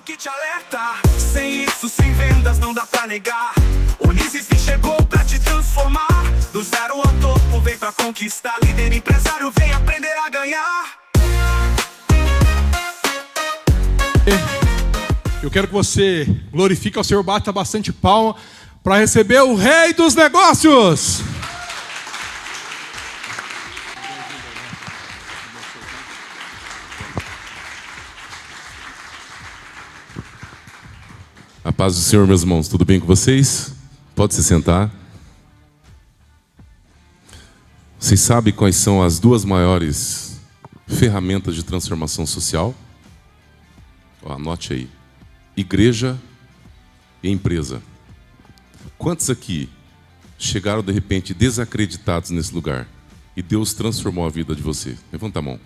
que te alerta. Sem isso, sem vendas, não dá pra negar. O Unisys chegou pra te transformar. Do zero ao topo, vem pra conquistar. Líder empresário, vem aprender a ganhar. Eu quero que você glorifique ao Senhor, bata bastante palma para receber o Rei dos Negócios. A paz do Senhor, meus irmãos, tudo bem com vocês? Pode se sentar. Vocês sabem quais são as duas maiores ferramentas de transformação social? Anote aí. Igreja e empresa. Quantos aqui chegaram de repente desacreditados nesse lugar e Deus transformou a vida de você? Levanta a mão.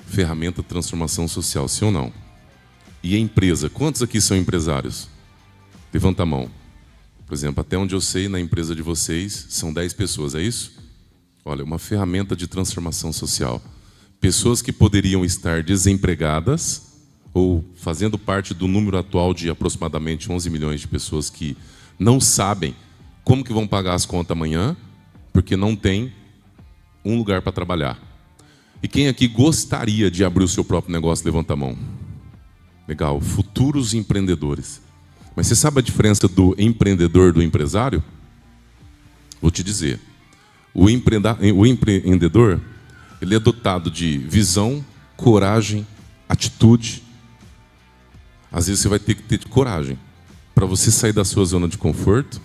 Ferramenta de transformação social, sim ou não? E a empresa, quantos aqui são empresários? Levanta a mão. Por exemplo, até onde eu sei, na empresa de vocês, são 10 pessoas, é isso? Olha, uma ferramenta de transformação social. Pessoas que poderiam estar desempregadas ou fazendo parte do número atual de aproximadamente 11 milhões de pessoas que não sabem como que vão pagar as contas amanhã, porque não tem um lugar para trabalhar. E quem aqui gostaria de abrir o seu próprio negócio, levanta a mão. Legal, futuros empreendedores. Mas você sabe a diferença do empreendedor do empresário? Vou te dizer. O empreendedor, ele é dotado de visão, coragem, atitude. Às vezes você vai ter que ter coragem para você sair da sua zona de conforto,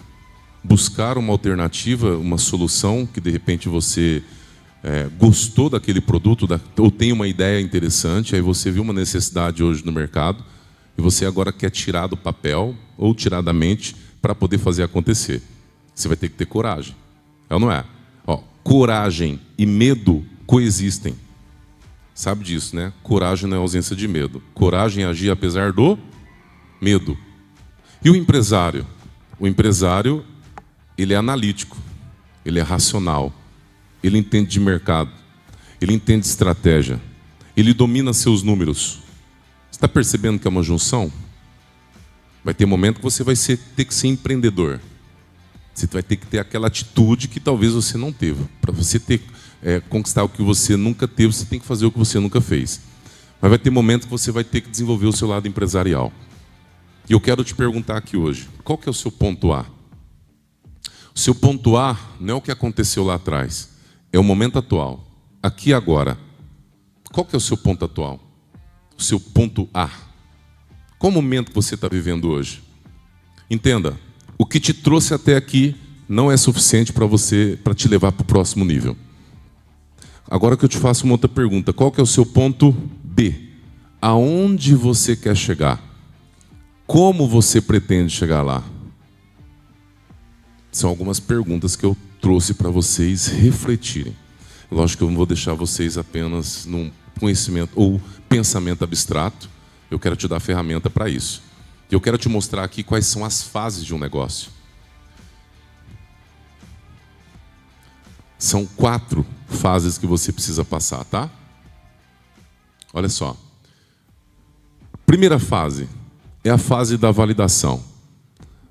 buscar uma alternativa, uma solução que de repente você gostou daquele produto, ou tem uma ideia interessante, aí você viu uma necessidade hoje no mercado e você agora quer tirar do papel ou tirar da mente para poder fazer acontecer. Você vai ter que ter coragem. É ou não é? Coragem e medo coexistem. Sabe disso, né? Coragem não é ausência de medo. Coragem é agir apesar do medo. E o empresário? O empresário, ele é analítico, ele é racional, ele entende de mercado, ele entende de estratégia, ele domina seus números. Você está percebendo que é uma junção? Vai ter momento que você vai ter que ser empreendedor. Você vai ter que ter aquela atitude que talvez você não teve. Para você conquistar o que você nunca teve, você tem que fazer o que você nunca fez. Mas vai ter momento que você vai ter que desenvolver o seu lado empresarial. E eu quero te perguntar aqui hoje, qual que é o seu ponto A? O seu ponto A não é o que aconteceu lá atrás, é o momento atual, aqui e agora. Qual que é o seu ponto atual? O seu ponto A. Qual o momento que você está vivendo hoje? Entenda, o que te trouxe até aqui não é suficiente para te levar para o próximo nível. Agora que eu te faço uma outra pergunta, qual que é o seu ponto B? Aonde você quer chegar? Como você pretende chegar lá? São algumas perguntas que eu trouxe para vocês refletirem. Lógico que eu não vou deixar vocês apenas num conhecimento ou pensamento abstrato. Eu quero te dar ferramenta para isso. E eu quero te mostrar aqui quais são as fases de um negócio. São 4 fases que você precisa passar, tá? Olha só. Primeira fase é a fase da validação.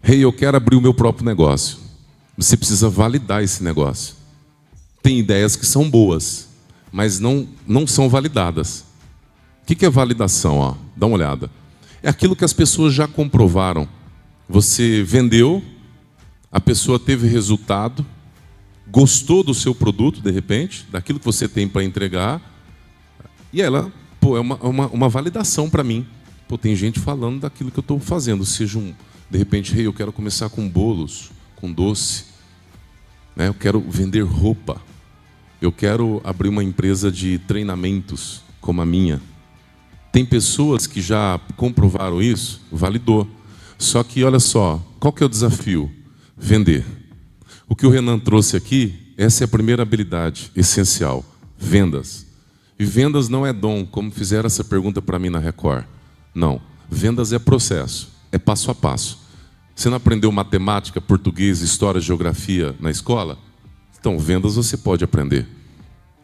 Eu quero abrir o meu próprio negócio. Você precisa validar esse negócio. Tem ideias que são boas, mas não são validadas. O que é validação? Dá uma olhada. É aquilo que as pessoas já comprovaram. Você vendeu, a pessoa teve resultado, gostou do seu produto, de repente, daquilo que você tem para entregar, e ela, é uma validação para mim. Tem gente falando daquilo que eu estou fazendo, seja de repente, eu quero começar com bolos, com doce, né? Eu quero vender roupa, eu quero abrir uma empresa de treinamentos, como a minha. Tem pessoas que já comprovaram isso, validou. Só que, olha só, qual que é o desafio? Vender. O que o Renan trouxe aqui, essa é a primeira habilidade essencial, vendas. E vendas não é dom, como fizeram essa pergunta para mim na Record. Não, vendas é processo, é passo a passo. Você não aprendeu matemática, português, história, geografia na escola? Então, vendas você pode aprender.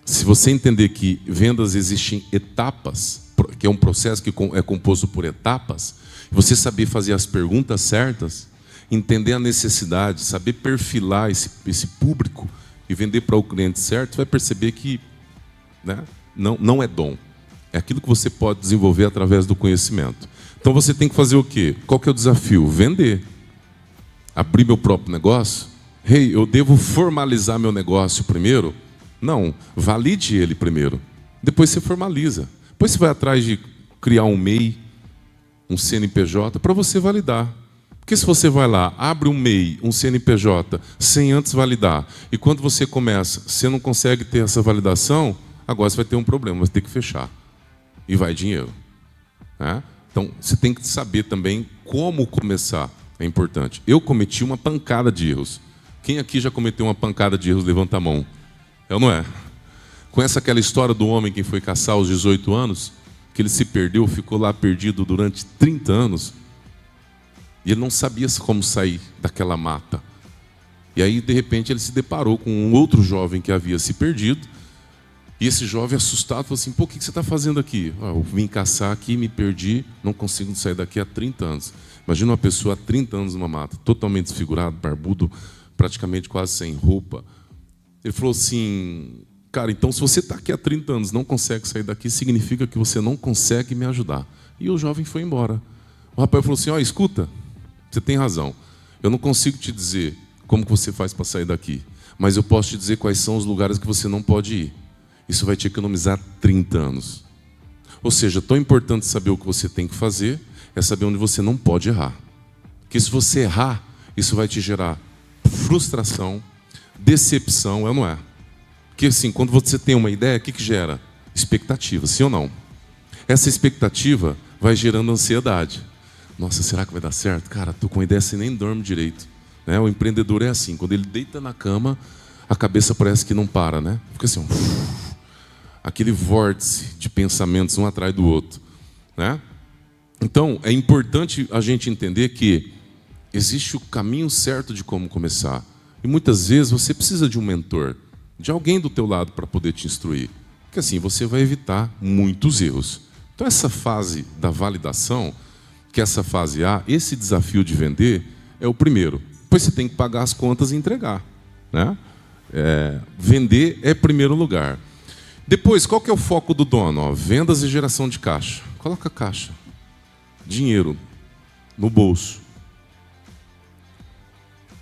Se você entender que vendas existem etapas, que é um processo que é composto por etapas, você saber fazer as perguntas certas, entender a necessidade, saber perfilar esse público e vender para o cliente certo, você vai perceber que, né, não é dom. É aquilo que você pode desenvolver através do conhecimento. Então você tem que fazer o quê? Qual que é o desafio? Vender. Abrir meu próprio negócio? Eu devo formalizar meu negócio primeiro? Não, valide ele primeiro. Depois você formaliza. Depois você vai atrás de criar um MEI, um CNPJ, para você validar. Porque se você vai lá, abre um MEI, um CNPJ, sem antes validar, e quando você começa, você não consegue ter essa validação, agora você vai ter um problema, vai ter que fechar. E vai dinheiro. Né? Então, você tem que saber também como começar. É importante. Eu cometi uma pancada de erros. Quem aqui já cometeu uma pancada de erros, levanta a mão. É ou não é? Conhece aquela história do homem que foi caçar aos 18 anos? Que ele se perdeu, ficou lá perdido durante 30 anos. E ele não sabia como sair daquela mata. E aí, de repente, ele se deparou com um outro jovem que havia se perdido. E esse jovem, assustado, falou assim: pô, o que você está fazendo aqui? Eu vim caçar aqui, me perdi, não consigo sair daqui há 30 anos. Imagina uma pessoa há 30 anos numa mata, totalmente desfigurado, barbudo, praticamente quase sem roupa. Ele falou assim: cara, então se você está aqui há 30 anos e não consegue sair daqui, significa que você não consegue me ajudar. E o jovem foi embora. O rapaz falou assim: ó, escuta, você tem razão. Eu não consigo te dizer como que você faz para sair daqui, mas eu posso te dizer quais são os lugares que você não pode ir. Isso vai te economizar 30 anos. Ou seja, tão importante saber o que você tem que fazer é saber onde você não pode errar. Porque se você errar, isso vai te gerar frustração, decepção, não é? Porque assim, quando você tem uma ideia, o que gera? Expectativa, sim ou não? Essa expectativa vai gerando ansiedade. Nossa, será que vai dar certo? Cara, estou com uma ideia assim, nem dorme direito. Né? O empreendedor é assim, quando ele deita na cama, a cabeça parece que não para, né? Fica assim, aquele vórtice de pensamentos um atrás do outro. Né? Então, é importante a gente entender que existe o caminho certo de como começar. E muitas vezes você precisa de um mentor, de alguém do teu lado para poder te instruir. Porque assim você vai evitar muitos erros. Então, essa fase da validação, que é essa fase A, esse desafio de vender, é o primeiro. Depois você tem que pagar as contas e entregar. Né? Vender é primeiro lugar. Depois, qual que é o foco do dono? Vendas e geração de caixa. Coloca caixa. Dinheiro no bolso.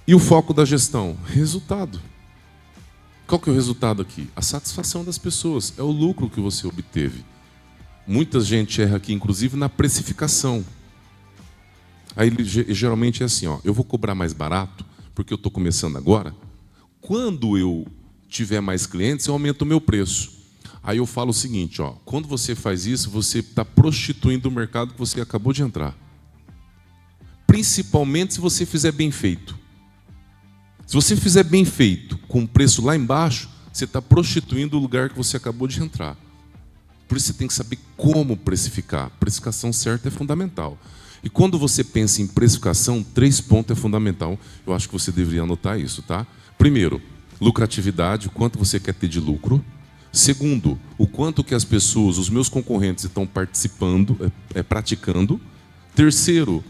E o foco da gestão? Resultado. Qual que é o resultado aqui? A satisfação das pessoas. É o lucro que você obteve. Muita gente erra aqui, inclusive, na precificação. Aí geralmente é assim, ó, eu vou cobrar mais barato, porque eu estou começando agora. Quando eu tiver mais clientes, eu aumento o meu preço. Aí eu falo o seguinte, ó, quando você faz isso, você está prostituindo o mercado que você acabou de entrar. Principalmente se você fizer bem feito. Se você fizer bem feito, com o preço lá embaixo, você está prostituindo o lugar que você acabou de entrar. Por isso você tem que saber como precificar. A precificação certa é fundamental. E quando você pensa em precificação, 3 pontos é fundamental. Eu acho que você deveria anotar isso, tá? Primeiro, lucratividade, o quanto você quer ter de lucro. Segundo, o quanto que as pessoas, os meus concorrentes, estão participando, praticando. Terceiro,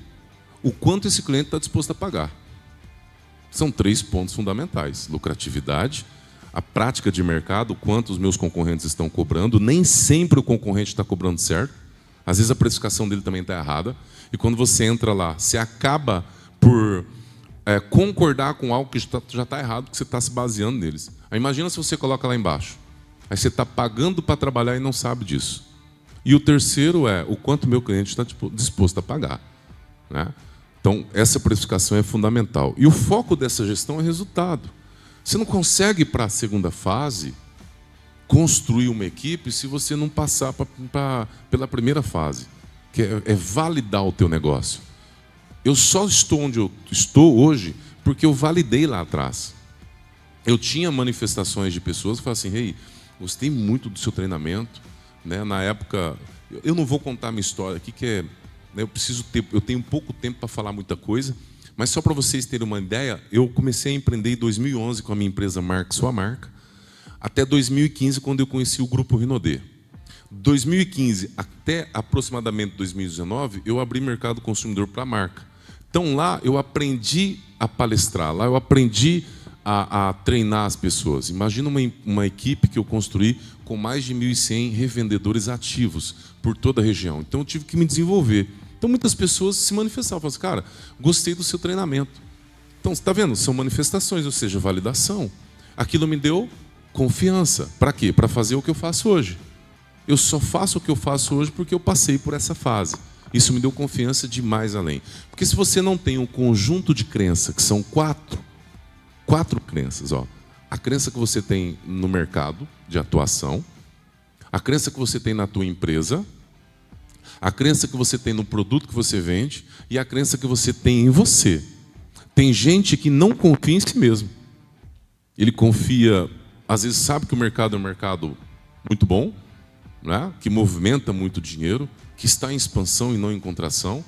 o quanto esse cliente está disposto a pagar. São 3 pontos fundamentais. Lucratividade, a prática de mercado, o quanto os meus concorrentes estão cobrando. Nem sempre o concorrente está cobrando certo. Às vezes a precificação dele também está errada. E quando você entra lá, você acaba por concordar com algo que já está errado, porque você está se baseando neles. Aí imagina se você coloca lá embaixo. Aí você está pagando para trabalhar e não sabe disso. E o terceiro é o quanto o meu cliente está disposto a pagar. Né? Então, essa precificação é fundamental. E o foco dessa gestão é resultado. Você não consegue, para a segunda fase, construir uma equipe se você não passar pela primeira fase, que é validar o teu negócio. Eu só estou onde eu estou hoje porque eu validei lá atrás. Eu tinha manifestações de pessoas que falavam assim, hey, gostei muito do seu treinamento. Né? Na época, eu não vou contar a minha história aqui, que eu tenho pouco tempo para falar muita coisa, mas só para vocês terem uma ideia, eu comecei a empreender em 2011 com a minha empresa Marque Sua Marca, até 2015, quando eu conheci o Grupo Rinodê. 2015 até até aproximadamente 2019, eu abri mercado consumidor para a marca. Então lá eu aprendi a palestrar, lá eu aprendi a treinar as pessoas. Imagina uma equipe que eu construí com mais de 1.100 revendedores ativos por toda a região. Então eu tive que me desenvolver. Então muitas pessoas se manifestavam, falavam assim, cara, gostei do seu treinamento. Então, você está vendo? São manifestações, ou seja, validação. Aquilo me deu confiança. Para quê? Para fazer o que eu faço hoje. Eu só faço o que eu faço hoje porque eu passei por essa fase. Isso me deu confiança de mais além. Porque se você não tem um conjunto de crenças, que são quatro crenças, ó. A crença que você tem no mercado de atuação, a crença que você tem na tua empresa, a crença que você tem no produto que você vende e a crença que você tem em você. Tem gente que não confia em si mesmo. Ele confia, às vezes sabe que o mercado é um mercado muito bom, né? Que movimenta muito dinheiro, que está em expansão e não em contração.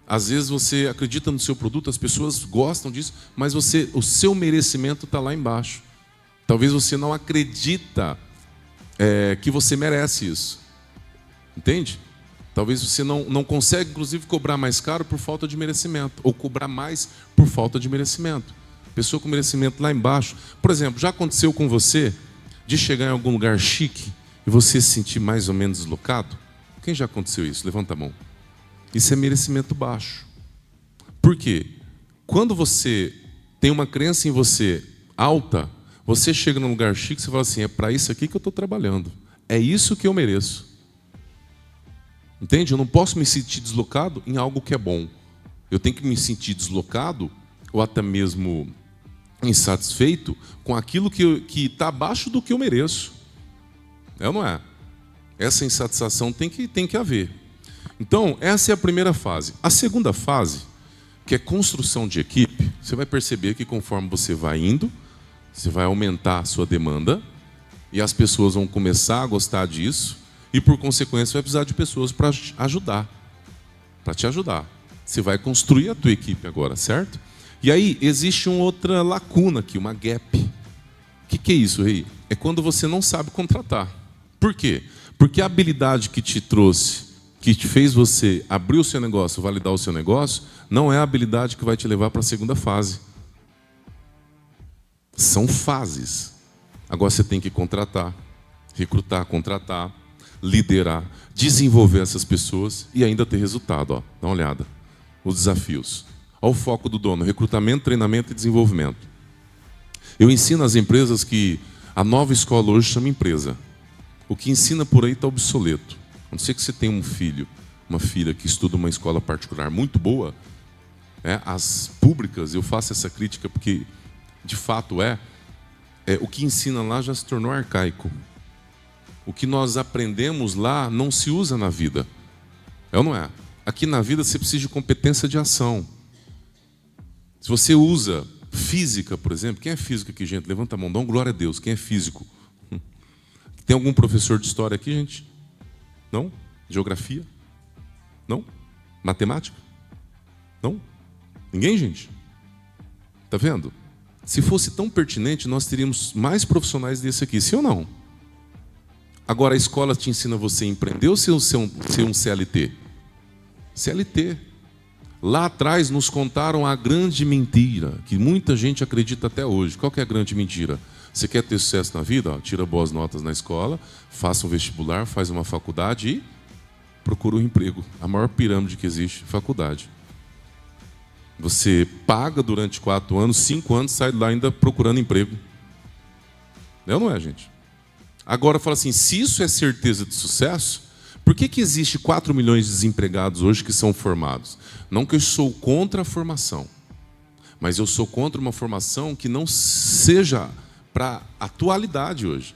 Às vezes você acredita no seu produto, as pessoas gostam disso, mas o seu merecimento está lá embaixo. Talvez você não acredita que você merece isso. Entende? Talvez você não consegue, inclusive, cobrar mais caro por falta de merecimento, ou cobrar mais por falta de merecimento. Pessoa com merecimento lá embaixo. Por exemplo, já aconteceu com você de chegar em algum lugar chique e você se sentir mais ou menos deslocado? Quem já aconteceu isso? Levanta a mão. Isso é merecimento baixo. Por quê? Quando você tem uma crença em você alta, você chega num lugar chique e você fala assim, é para isso aqui que eu estou trabalhando. É isso que eu mereço. Entende? Eu não posso me sentir deslocado em algo que é bom. Eu tenho que me sentir deslocado, ou até mesmo insatisfeito, com aquilo que está abaixo do que eu mereço. É ou não é? Essa insatisfação tem que haver. Então, essa é a primeira fase. A segunda fase, que é construção de equipe, você vai perceber que conforme você vai indo, você vai aumentar a sua demanda, e as pessoas vão começar a gostar disso, e por consequência vai precisar de pessoas para ajudar, para te ajudar. Você vai construir a tua equipe agora, certo? E aí existe uma outra lacuna aqui, uma gap. O que é isso, Rei? É quando você não sabe contratar. Por quê? Porque a habilidade que te trouxe, que te fez você abrir o seu negócio, validar o seu negócio, não é a habilidade que vai te levar para a segunda fase. São fases. Agora você tem que contratar, recrutar, contratar, liderar, desenvolver essas pessoas e ainda ter resultado. Ó, dá uma olhada. Os desafios. Olha o foco do dono: recrutamento, treinamento e desenvolvimento. Eu ensino às empresas que a nova escola hoje chama empresa. O que ensina por aí está obsoleto. A não ser que você tenha um filho, uma filha que estuda uma escola particular muito boa, as públicas, eu faço essa crítica porque, de fato, o que ensina lá já se tornou arcaico. O que nós aprendemos lá não se usa na vida. É ou não é? Aqui na vida você precisa de competência de ação. Se você usa física, por exemplo, quem é físico aqui, gente? Levanta a mão, dá um glória a Deus. Quem é físico? Tem algum professor de história aqui, gente? Não? Geografia? Não? Matemática? Não? Ninguém, gente? Tá vendo? Se fosse tão pertinente, nós teríamos mais profissionais desse aqui, sim ou não? Agora, a escola te ensina você a empreender ou ser um CLT? CLT. Lá atrás nos contaram a grande mentira, que muita gente acredita até hoje. Qual que é a grande mentira? Você quer ter sucesso na vida? Tira boas notas na escola, faça um vestibular, faz uma faculdade e procura um emprego. A maior pirâmide que existe, faculdade. Você paga durante 4 anos, 5 anos, sai lá ainda procurando emprego. É ou não é, gente? Agora fala assim, se isso é certeza de sucesso, por que existe 4 milhões de desempregados hoje que são formados? Não que eu sou contra a formação, mas eu sou contra uma formação que não seja para a atualidade hoje.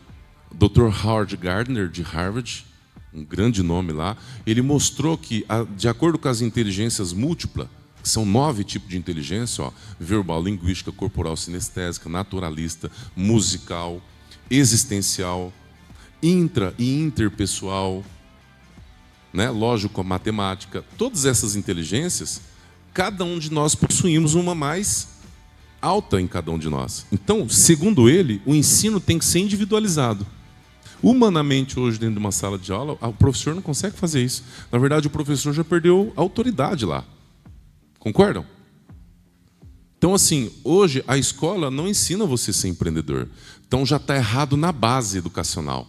O Dr. Howard Gardner, de Harvard, um grande nome lá, ele mostrou que, de acordo com as inteligências múltiplas, que são 9 tipos de inteligência, verbal, linguística, corporal, sinestésica, naturalista, musical, existencial, intra e interpessoal, lógico, a matemática, todas essas inteligências, cada um de nós possuímos uma mais alta em cada um de nós. Então, segundo ele, o ensino tem que ser individualizado. Humanamente, hoje, dentro de uma sala de aula, o professor não consegue fazer isso. Na verdade, o professor já perdeu a autoridade lá. Concordam? Então, assim, hoje a escola não ensina você a ser empreendedor. Então, já está errado na base educacional.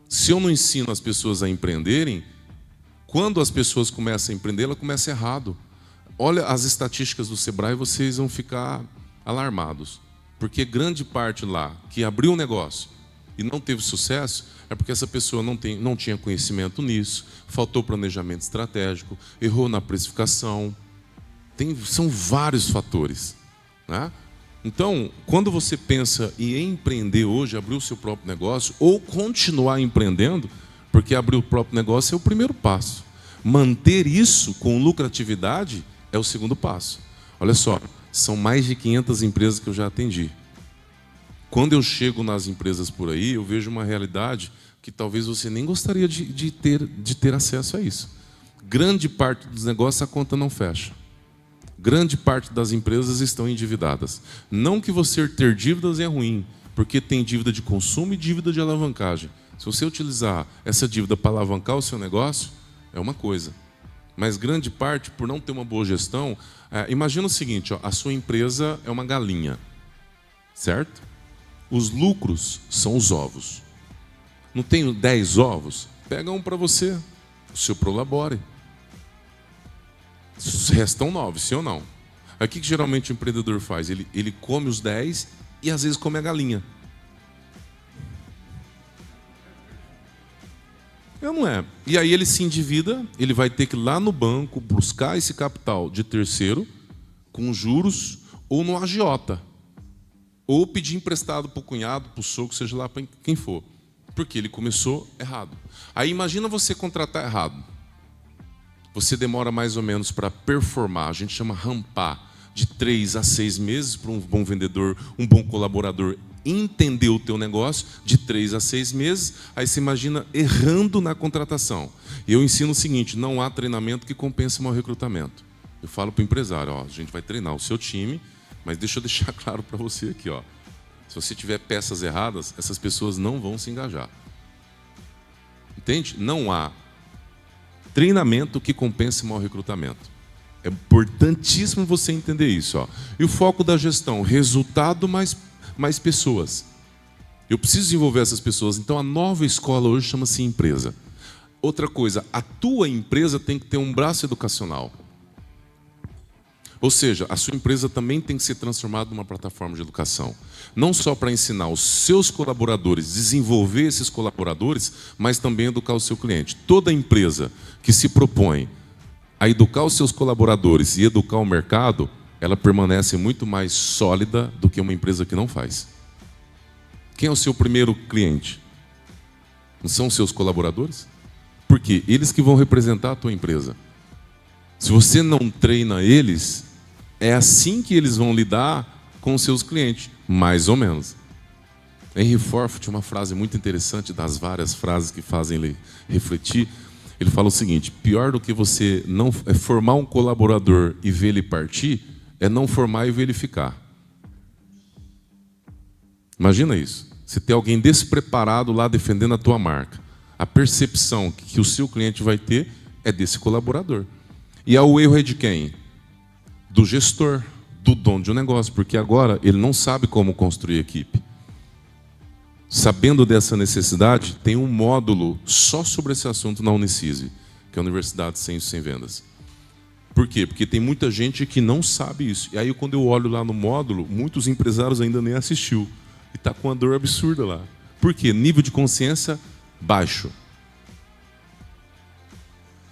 Se eu não ensino as pessoas a empreenderem, quando as pessoas começam a empreender, ela começa errado. Olha as estatísticas do Sebrae, vocês vão ficar alarmados. Porque grande parte lá que abriu um negócio e não teve sucesso é porque essa pessoa não tinha conhecimento nisso, faltou planejamento estratégico, errou na precificação. São vários fatores, né? Então, quando você pensa em empreender hoje, abrir o seu próprio negócio, ou continuar empreendendo, porque abrir o próprio negócio é o primeiro passo. Manter isso com lucratividade é o segundo passo. Olha só, são mais de 500 empresas que eu já atendi. Quando eu chego nas empresas por aí, eu vejo uma realidade que talvez você nem gostaria de ter acesso a isso. Grande parte dos negócios a conta não fecha. Grande parte das empresas estão endividadas. Não que você ter dívidas é ruim, porque tem dívida de consumo e dívida de alavancagem. Se você utilizar essa dívida para alavancar o seu negócio, é uma coisa. Mas grande parte, por não ter uma boa gestão, imagina o seguinte, ó, a sua empresa é uma galinha, certo? Os lucros são os ovos. Não tenho 10 ovos? Pega um para você, o seu prolabore. Restam 9, sim ou não? Aí o que geralmente o empreendedor faz? Ele come os 10 e às vezes come a galinha. Não é. E aí ele se endivida, ele vai ter que ir lá no banco buscar esse capital de terceiro, com juros, ou no agiota. Ou pedir emprestado para o cunhado, para o sogro, seja lá para quem for. Porque ele começou errado. Aí imagina você contratar errado. Você demora mais ou menos para performar, a gente chama rampar, de 3 a 6 meses para um bom vendedor, um bom colaborador entender o teu negócio, de 3 a 6 meses, aí você imagina errando na contratação. Eu ensino o seguinte, não há treinamento que compense mau recrutamento. Eu falo para o empresário, ó, a gente vai treinar o seu time, mas deixa eu deixar claro para você aqui, ó, se você tiver peças erradas, essas pessoas não vão se engajar. Entende? Não há treinamento que compense mau recrutamento. É importantíssimo você entender isso, ó. E o foco da gestão, resultado mais pessoas. Eu preciso desenvolver essas pessoas. Então a nova escola hoje chama-se empresa. Outra coisa, a tua empresa tem que ter um braço educacional. Ou seja, a sua empresa também tem que ser transformada numa plataforma de educação. Não só para ensinar os seus colaboradores, desenvolver esses colaboradores, mas também educar o seu cliente. Toda empresa que se propõe a educar os seus colaboradores e educar o mercado, ela permanece muito mais sólida do que uma empresa que não faz. Quem é o seu primeiro cliente? Não são os seus colaboradores? Por quê? Eles que vão representar a tua empresa. Se você não treina eles, é assim que eles vão lidar com os seus clientes, mais ou menos. Henry Ford tinha uma frase muito interessante, das várias frases que fazem ele refletir. Ele fala o seguinte, pior do que você não formar um colaborador e ver ele partir, é não formar e ver ele ficar. Imagina isso. Você tem alguém despreparado lá defendendo a tua marca. A percepção que o seu cliente vai ter é desse colaborador. E o erro é de quem? Do gestor, do dono de um negócio, porque agora ele não sabe como construir equipe. Sabendo dessa necessidade, tem um módulo só sobre esse assunto na Unicise, que é a Universidade Sem Isso Sem Vendas. Por quê? Porque tem muita gente que não sabe isso. E aí, quando eu olho lá no módulo, muitos empresários ainda nem assistiu. E está com uma dor absurda lá. Por quê? Nível de consciência baixo.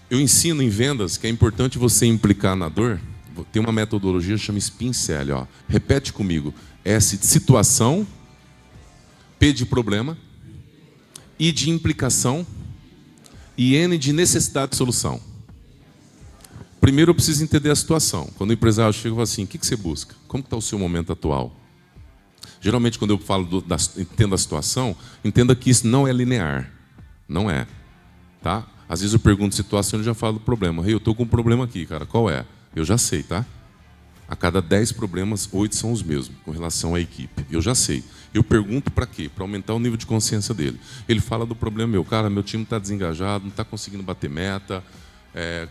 Eu ensino em vendas que é importante você implicar na dor. Tem uma metodologia que chama Spin Cell. Ó. Repete comigo. S de situação, P de problema, I de implicação e N de necessidade de solução. Primeiro eu preciso entender a situação. Quando o empresário chega e fala assim, o que você busca? Como está o seu momento atual? Geralmente quando eu falo entenda a situação, entenda que isso não é linear. Não é. Tá? Às vezes eu pergunto situação e já falo do problema. Eu estou com um problema aqui, cara. Qual é? Eu já sei, tá? A cada 10 problemas, 8 são os mesmos, com relação à equipe. Eu já sei. Eu pergunto para quê? Para aumentar o nível de consciência dele. Ele fala do problema meu. Cara, meu time está desengajado, não está conseguindo bater meta.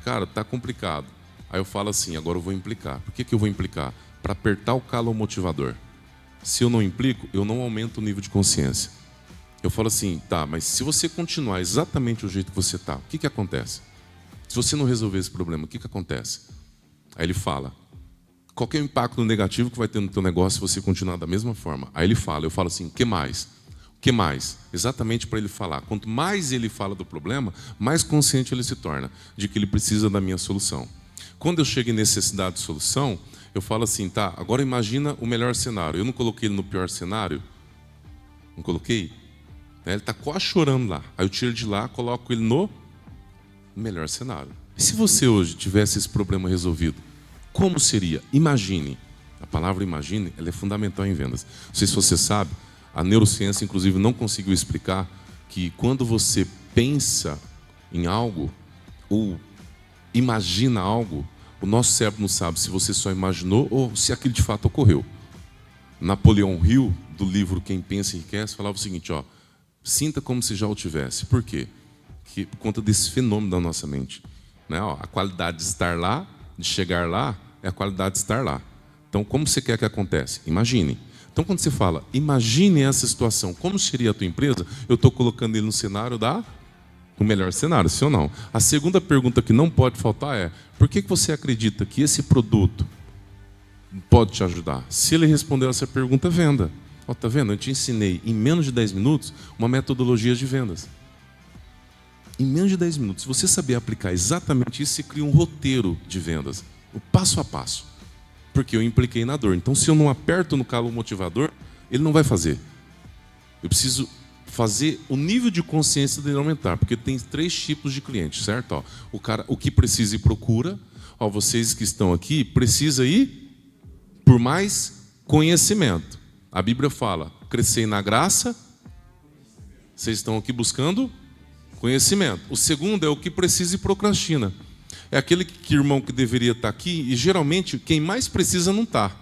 Cara, está complicado. Aí eu falo assim, agora eu vou implicar. Por que eu vou implicar? Para apertar o calo ao motivador. Se eu não implico, eu não aumento o nível de consciência. Eu falo assim, tá, mas se você continuar exatamente o jeito que você está, o que acontece? Se você não resolver esse problema, o que acontece? Aí ele fala, qual que é o impacto negativo que vai ter no teu negócio se você continuar da mesma forma? Aí ele fala, eu falo assim, o que mais? O que mais? Exatamente para ele falar. Quanto mais ele fala do problema, mais consciente ele se torna de que ele precisa da minha solução. Quando eu chego em necessidade de solução, eu falo assim, tá, agora imagina o melhor cenário. Eu não coloquei ele no pior cenário? Não coloquei? Ele está quase chorando lá. Aí eu tiro de lá, coloco ele no melhor cenário. E se você hoje tivesse esse problema resolvido? Como seria? Imagine. A palavra imagine, ela é fundamental em vendas. Não sei se você sabe, a neurociência, inclusive, não conseguiu explicar que quando você pensa em algo ou imagina algo, o nosso cérebro não sabe se você só imaginou ou se aquilo de fato ocorreu. Napoleão Hill, do livro Quem Pensa Enriquece, falava o seguinte, ó, sinta como se já o tivesse. Por quê? Por conta desse fenômeno da nossa mente. Né? Ó, a qualidade de estar lá, de chegar lá, é a qualidade de estar lá. Então, como você quer que aconteça? Imagine. Então, quando você fala, imagine essa situação, como seria a tua empresa? Eu estou colocando ele no cenário o melhor cenário, sim ou não? A segunda pergunta que não pode faltar é, por que você acredita que esse produto pode te ajudar? Se ele responder essa pergunta, venda. Ó, tá vendo? Eu te ensinei em menos de 10 minutos uma metodologia de vendas. Em menos de 10 minutos, se você saber aplicar exatamente isso, você cria um roteiro de vendas, o passo a passo. Porque eu impliquei na dor. Então, se eu não aperto no calo motivador, ele não vai fazer. Eu preciso fazer o nível de consciência dele aumentar, porque tem 3 tipos de clientes, certo? Ó, o que precisa e procura. Ó, vocês que estão aqui, precisa ir por mais conhecimento. A Bíblia fala, crescei na graça. Vocês estão aqui buscando conhecimento. O segundo é o que precisa e procrastina. É aquele irmão que deveria estar aqui e geralmente quem mais precisa não está.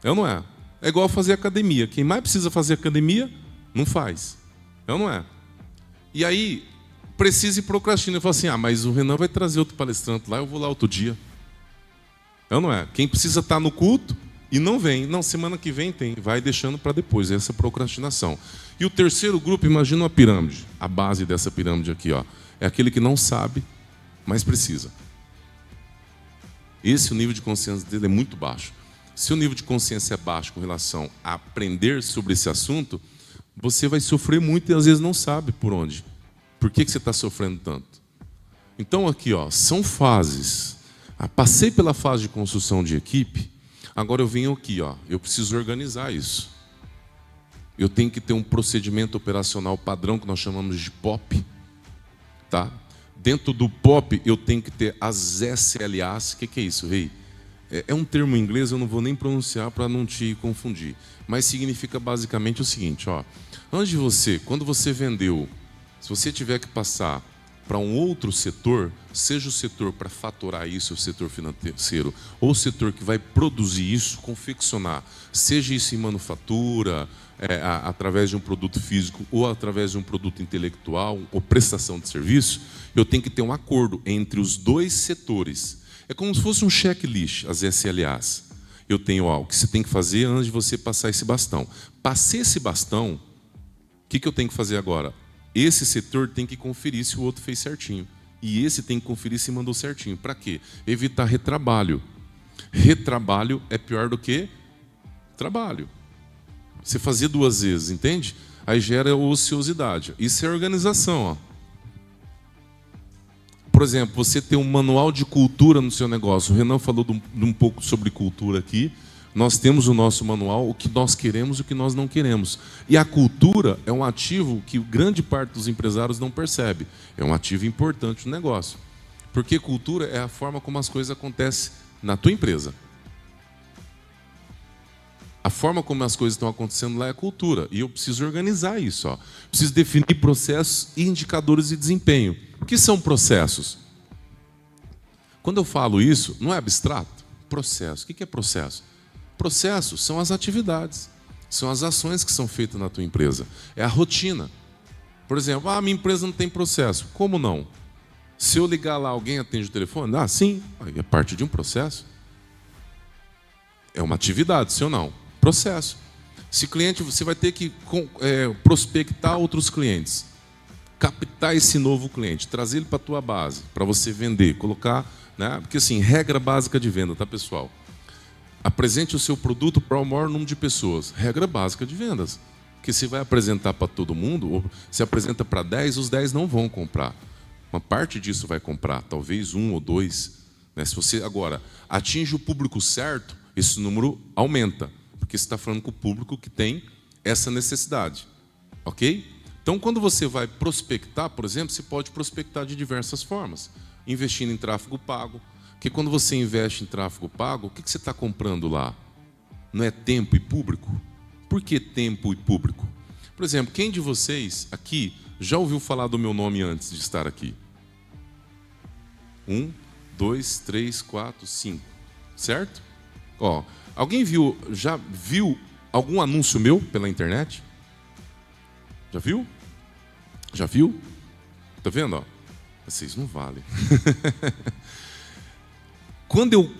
É ou não é? É igual fazer academia. Quem mais precisa fazer academia, não faz. É ou não é? E aí, precisa e procrastina. Eu falo assim, mas o Renan vai trazer outro palestrante lá, eu vou lá outro dia. É ou não é? Quem precisa estar no culto e não vem. Não, semana que vem tem. Vai deixando para depois, essa procrastinação. E o terceiro grupo, imagina uma pirâmide. A base dessa pirâmide aqui, ó, é aquele que não sabe, mas precisa. O nível de consciência dele é muito baixo. Se o nível de consciência é baixo com relação a aprender sobre esse assunto, você vai sofrer muito e às vezes não sabe por onde. Por que você está sofrendo tanto? Então aqui, ó, são fases. Passei pela fase de construção de equipe, agora eu venho aqui, ó, eu preciso organizar isso. Eu tenho que ter um procedimento operacional padrão que nós chamamos de POP, tá? Dentro do POP, eu tenho que ter as SLAs. O que é isso, Rei? É um termo em inglês, eu não vou nem pronunciar para não te confundir. Mas significa basicamente o seguinte, ó. Antes de você, quando você vendeu, se você tiver que passar para um outro setor, seja o setor para faturar isso, o setor financeiro, ou o setor que vai produzir isso, confeccionar, seja isso em manufatura, através de um produto físico ou através de um produto intelectual ou prestação de serviço, eu tenho que ter um acordo entre os dois setores. É como se fosse um checklist, as SLAs. Eu tenho o que você tem que fazer antes de você passar esse bastão. Passei esse bastão, o que eu tenho que fazer agora? Esse setor tem que conferir se o outro fez certinho. E esse tem que conferir se mandou certinho. Para quê? Evitar retrabalho. Retrabalho é pior do que trabalho. Você fazia 2 vezes, entende? Aí gera ociosidade. Isso é organização, ó. Por exemplo, você tem um manual de cultura no seu negócio. O Renan falou de um pouco sobre cultura aqui. Nós temos o nosso manual, o que nós queremos e o que nós não queremos. E a cultura é um ativo que grande parte dos empresários não percebe. É um ativo importante no negócio. Porque cultura é a forma como as coisas acontecem na tua empresa. A forma como as coisas estão acontecendo lá é a cultura. E eu preciso organizar isso. Ó. Preciso definir processos e indicadores de desempenho. O que são processos? Quando eu falo isso, não é abstrato. Processo. O que é processo? Processo são as atividades, são as ações que são feitas na tua empresa. É a rotina. Por exemplo, minha empresa não tem processo. Como não? Se eu ligar lá, alguém atende o telefone? Sim. Aí é parte de um processo. É uma atividade, sim ou não? Processo. Se cliente, você vai ter que prospectar outros clientes, captar esse novo cliente, trazer ele para a tua base, para você vender, colocar, né? Porque assim, regra básica de venda, tá, pessoal? Apresente o seu produto para o maior número de pessoas. Regra básica de vendas. Porque se vai apresentar para todo mundo, ou se apresenta para 10, os 10 não vão comprar. Uma parte disso vai comprar, talvez 1 ou 2. Né? Se você agora atinge o público certo, esse número aumenta, porque você está falando com o público que tem essa necessidade. Ok? Então, quando você vai prospectar, por exemplo, você pode prospectar de diversas formas. Investindo em tráfego pago. Porque quando você investe em tráfego pago, o que você está comprando lá? Não é tempo e público? Por que tempo e público? Por exemplo, quem de vocês aqui já ouviu falar do meu nome antes de estar aqui? 1, 2, 3, 4, 5. Certo? Alguém já viu algum anúncio meu pela internet? Já viu? Já viu? Tá vendo? Vocês não valem. Quando eu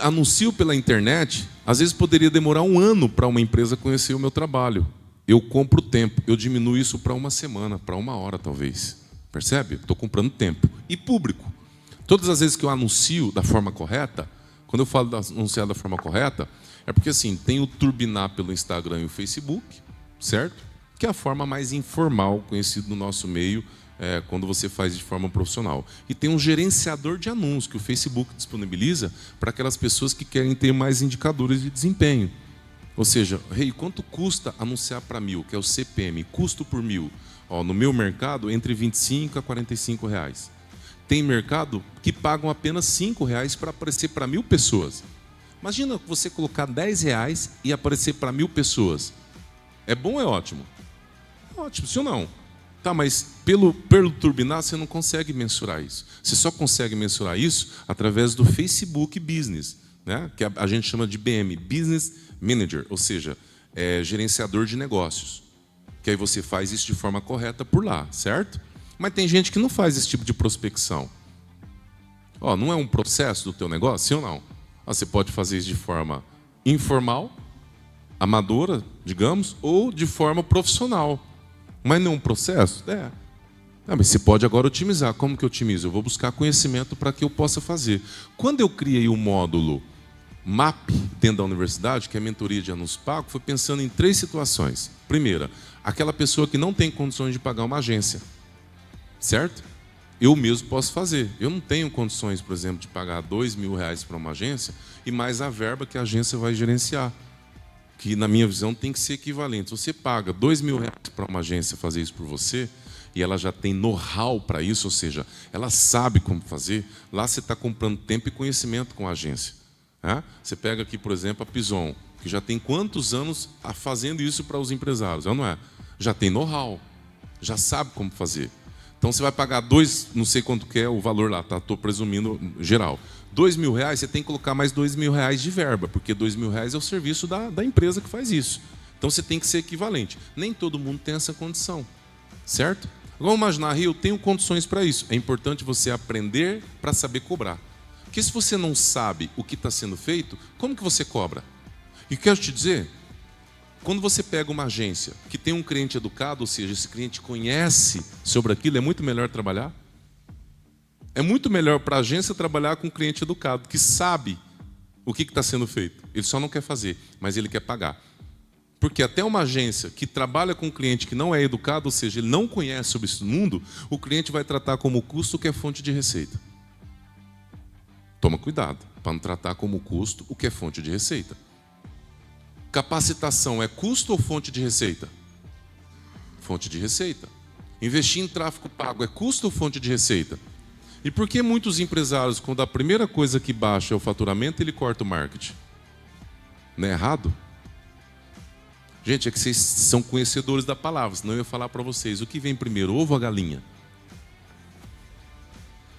anuncio pela internet, às vezes poderia demorar 1 ano para uma empresa conhecer o meu trabalho. Eu compro tempo, eu diminuo isso para 1 semana, para 1 hora talvez. Percebe? Estou comprando tempo. E público. Todas as vezes que eu anuncio da forma correta, quando eu falo de anunciar da forma correta, é porque assim, tem o turbinar pelo Instagram e o Facebook, certo? Que é a forma mais informal, conhecida no nosso meio, quando você faz de forma profissional. E tem um gerenciador de anúncios que o Facebook disponibiliza para aquelas pessoas que querem ter mais indicadores de desempenho. Ou seja, quanto custa anunciar para 1.000, que é o CPM, custo por 1.000? No meu mercado, entre 25 a 45 reais. Tem mercado que pagam apenas 5 reais para aparecer para 1.000 pessoas. Imagina você colocar 10 reais e aparecer para 1.000 pessoas. É bom ou é ótimo? Ótimo, sim ou não? Tá, mas pelo turbinar você não consegue mensurar isso. Você só consegue mensurar isso através do Facebook Business, né? Que a gente chama de BM, Business Manager, ou seja, gerenciador de negócios. Que aí você faz isso de forma correta por lá, certo? Mas tem gente que não faz esse tipo de prospecção. Não é um processo do teu negócio, sim ou não? Você pode fazer isso de forma informal, amadora, digamos, ou de forma profissional. Mas não é um processo? Mas você pode agora otimizar. Como que eu otimizo? Eu vou buscar conhecimento para que eu possa fazer. Quando eu criei o módulo MAP dentro da universidade, que é a mentoria de anúncio pago, foi pensando em 3 situações. Primeira, aquela pessoa que não tem condições de pagar uma agência. Certo? Eu mesmo posso fazer. Eu não tenho condições, por exemplo, de pagar R$2.000 para uma agência e mais a verba que a agência vai gerenciar. Que, na minha visão, tem que ser equivalente. Se você paga R$2.000 para uma agência fazer isso por você, e ela já tem know-how para isso, ou seja, ela sabe como fazer, lá você está comprando tempo e conhecimento com a agência. Você pega aqui, por exemplo, a Pison, que já tem quantos anos fazendo isso para os empresários, não é? Já tem know-how, já sabe como fazer. Então você vai pagar não sei quanto que é o valor lá, tá? Estou presumindo geral. R$2.000, você tem que colocar mais R$2.000 de verba, porque R$2.000 é o serviço da empresa que faz isso. Então você tem que ser equivalente. Nem todo mundo tem essa condição, certo? Vamos imaginar, eu tenho condições para isso. É importante você aprender para saber cobrar. Porque se você não sabe o que está sendo feito, como que você cobra? E quero te dizer, quando você pega uma agência que tem um cliente educado, ou seja, esse cliente conhece sobre aquilo, é muito melhor trabalhar. É muito melhor para a agência trabalhar com um cliente educado, que sabe o que está sendo feito. Ele só não quer fazer, mas ele quer pagar. Porque até uma agência que trabalha com um cliente que não é educado, ou seja, ele não conhece sobre esse mundo, o cliente vai tratar como custo o que é fonte de receita. Toma cuidado, para não tratar como custo o que é fonte de receita. Capacitação é custo ou fonte de receita? Fonte de receita. Investir em tráfego pago é custo ou fonte de receita? E por que muitos empresários, quando a primeira coisa que baixa é o faturamento, ele corta o marketing? Não é errado? Gente, é que vocês são conhecedores da palavra, senão eu ia falar para vocês, o que vem primeiro, ovo ou a galinha?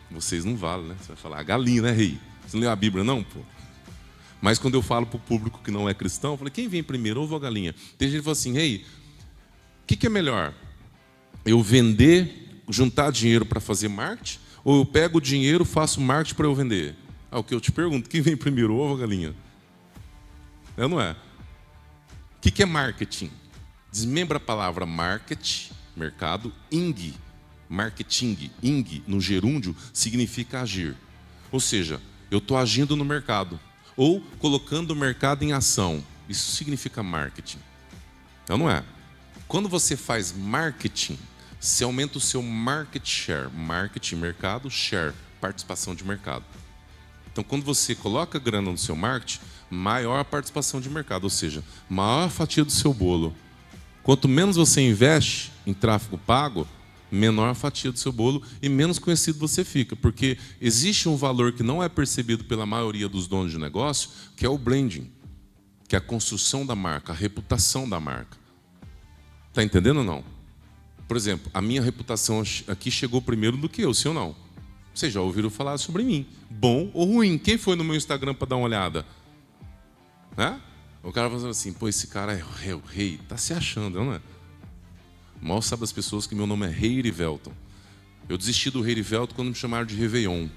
Vocês não valem, né? Você vai falar, a galinha, né, rei? Você não leu a Bíblia, não, pô? Mas quando eu falo para o público que não é cristão, eu falei, quem vem primeiro, ovo ou galinha? Tem gente que fala assim, ei, o que é melhor? Eu vender, juntar dinheiro para fazer marketing? Ou eu pego o dinheiro, faço marketing para eu vender? O que eu te pergunto, quem vem primeiro, ovo ou galinha? É ou não é? O que é marketing? Desmembra a palavra market, mercado, ing, marketing, ing, no gerúndio, significa agir. Ou seja, eu estou agindo no mercado, ou colocando o mercado em ação. Isso significa marketing. É ou não é? Quando você faz marketing, você aumenta o seu market share. Marketing, mercado, share, participação de mercado. Então, quando você coloca grana no seu marketing, maior a participação de mercado, ou seja, maior a fatia do seu bolo. Quanto menos você investe em tráfego pago, menor a fatia do seu bolo e menos conhecido você fica. Porque existe um valor que não é percebido pela maioria dos donos de negócio, que é o branding, que é a construção da marca, a reputação da marca. Está entendendo ou não? Por exemplo, a minha reputação aqui chegou primeiro do que eu, sim ou não? Vocês já ouviram falar sobre mim. Bom ou ruim? Quem foi no meu Instagram para dar uma olhada? Né? O cara falando assim, pô, esse cara é o rei. Tá se achando, não é? Mal sabe as pessoas que meu nome é Rei Erivelton. Eu desisti do Rei Erivelton quando me chamaram de Réveillon.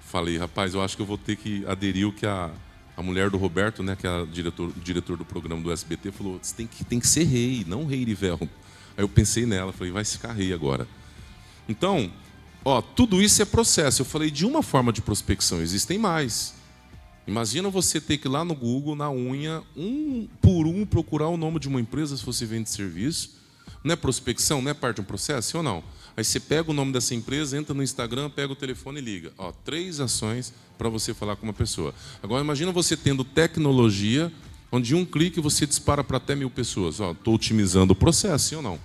Falei, rapaz, eu acho que eu vou ter que aderir o que a mulher do Roberto, né, que é o diretor do programa do SBT, falou, você tem que ser rei, não Rei Erivelton. Aí eu pensei nela, falei, vai ficar rei agora. Então, tudo isso é processo. Eu falei de uma forma de prospecção, existem mais. Imagina você ter que ir lá no Google, na unha, um por um, procurar o nome de uma empresa se você vende serviço. Não é prospecção? Não é parte de um processo? Sim ou não? Aí você pega o nome dessa empresa, entra no Instagram, pega o telefone e liga. 3 ações para você falar com uma pessoa. Agora imagina você tendo tecnologia, onde um clique você dispara para até 1000 pessoas. Estou otimizando o processo, sim ou não?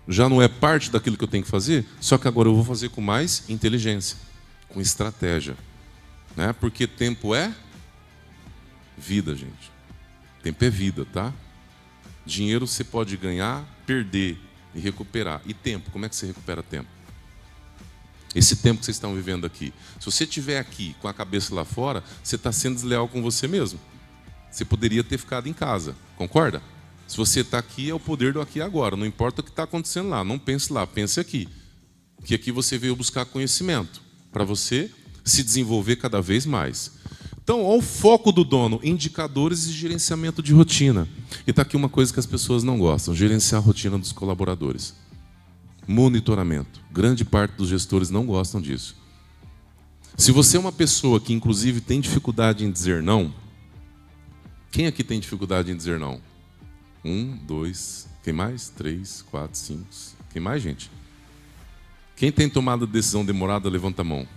Já não é parte daquilo que eu tenho que fazer? Só que agora eu vou fazer com mais inteligência, com estratégia. Né? Porque tempo é vida, gente. Tempo é vida, tá? Dinheiro você pode ganhar, perder e recuperar. E tempo, como é que você recupera tempo? Esse tempo que vocês estão vivendo aqui. Se você estiver aqui com a cabeça lá fora, você está sendo desleal com você mesmo. Você poderia ter ficado em casa, concorda? Se você está aqui, é o poder do aqui e agora. Não importa o que está acontecendo lá, não pense lá, pense aqui. Que aqui você veio buscar conhecimento para você se desenvolver cada vez mais. Então, olha o foco do dono, indicadores e gerenciamento de rotina. E está aqui uma coisa que as pessoas não gostam, gerenciar a rotina dos colaboradores. Monitoramento. Grande parte dos gestores não gostam disso. Se você é uma pessoa que, inclusive, tem dificuldade em dizer não, quem aqui tem dificuldade em dizer não? 1, 2, quem mais? 3, 4, 5. Quem mais, gente? Quem tem tomado decisão demorada, levanta a mão.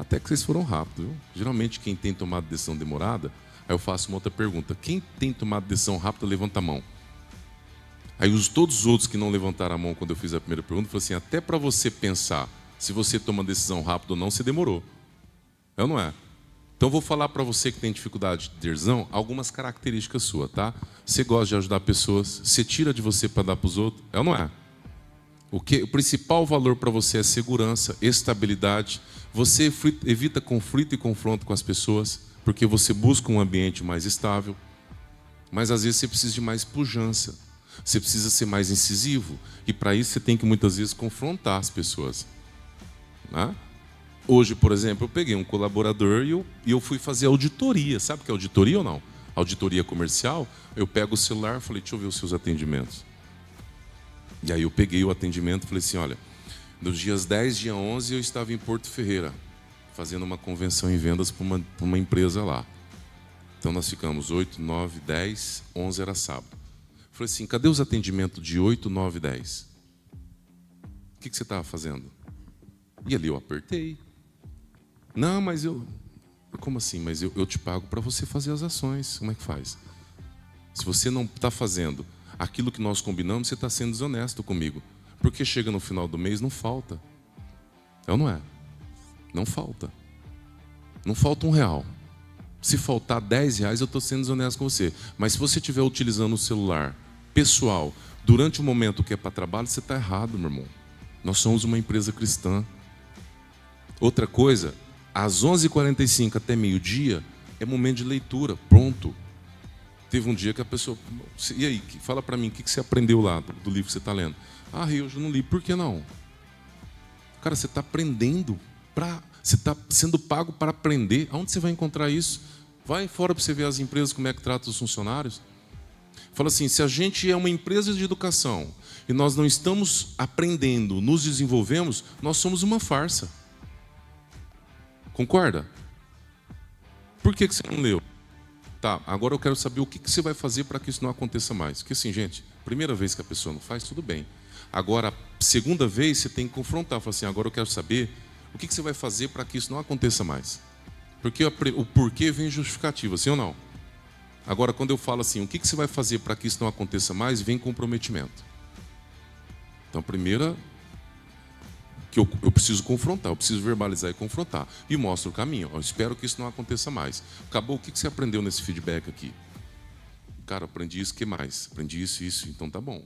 Até que vocês foram rápidos, viu? Geralmente quem tem tomado decisão demorada, aí eu faço uma outra pergunta. Quem tem tomado decisão rápida, levanta a mão. Aí todos os outros que não levantaram a mão quando eu fiz a primeira pergunta, falaram assim, até para você pensar se você toma decisão rápida ou não, você demorou. É ou não é? Então eu vou falar para você que tem dificuldade de decisão, algumas características suas, tá? Você gosta de ajudar pessoas, você tira de você para dar para os outros, é ou não é? O principal valor para você é segurança, estabilidade. Você evita conflito e confronto com as pessoas, porque você busca um ambiente mais estável. Mas às vezes você precisa de mais pujança. Você precisa ser mais incisivo. E para isso você tem que muitas vezes confrontar as pessoas. Né? Hoje, por exemplo, eu peguei um colaborador e eu fui fazer auditoria. Sabe o que é auditoria ou não? Auditoria comercial. Eu pego o celular e falei, deixa eu ver os seus atendimentos. E aí eu peguei o atendimento e falei assim, olha, nos dias 10, dia 11, eu estava em Porto Ferreira, fazendo uma convenção em vendas para uma empresa lá. Então nós ficamos 8, 9, 10, 11 era sábado. Falei assim, cadê os atendimentos de 8, 9, 10? O que você estava fazendo? E ali eu apertei. Não, mas eu... Como assim? Mas eu te pago para você fazer as ações. Como é que faz? Se você não está fazendo aquilo que nós combinamos, você está sendo desonesto comigo. Porque chega no final do mês, não falta. É ou não é? Não falta. Não falta R$1. Se faltar R$10, eu estou sendo desonesto com você. Mas se você estiver utilizando o celular pessoal durante o momento que é para trabalho, você está errado, meu irmão. Nós somos uma empresa cristã. Outra coisa, às 11h45 até meio-dia é momento de leitura, pronto. Teve um dia que a pessoa... E aí, fala para mim, o que você aprendeu lá do livro que você está lendo? Ah, eu já não li, por que não? Cara, você está aprendendo, você está sendo pago para aprender. Aonde você vai encontrar isso? Vai fora para você ver as empresas, como é que tratam os funcionários. Fala assim, se a gente é uma empresa de educação e nós não estamos aprendendo, nos desenvolvemos, nós somos uma farsa. Concorda? Por que você não leu? Tá, agora eu quero saber o que você vai fazer para que isso não aconteça mais. Porque assim, gente, primeira vez que a pessoa não faz, tudo bem. Agora, segunda vez, você tem que confrontar. Fala assim, agora eu quero saber o que você vai fazer para que isso não aconteça mais. Porque o porquê vem justificativa, sim ou não? Agora, quando eu falo assim, o que você vai fazer para que isso não aconteça mais, vem comprometimento. Então, primeira, que eu preciso confrontar, eu preciso verbalizar e confrontar. E mostro o caminho. Eu espero que isso não aconteça mais. Acabou, o que você aprendeu nesse feedback aqui? Cara, aprendi isso, o que mais? Aprendi isso, então tá bom.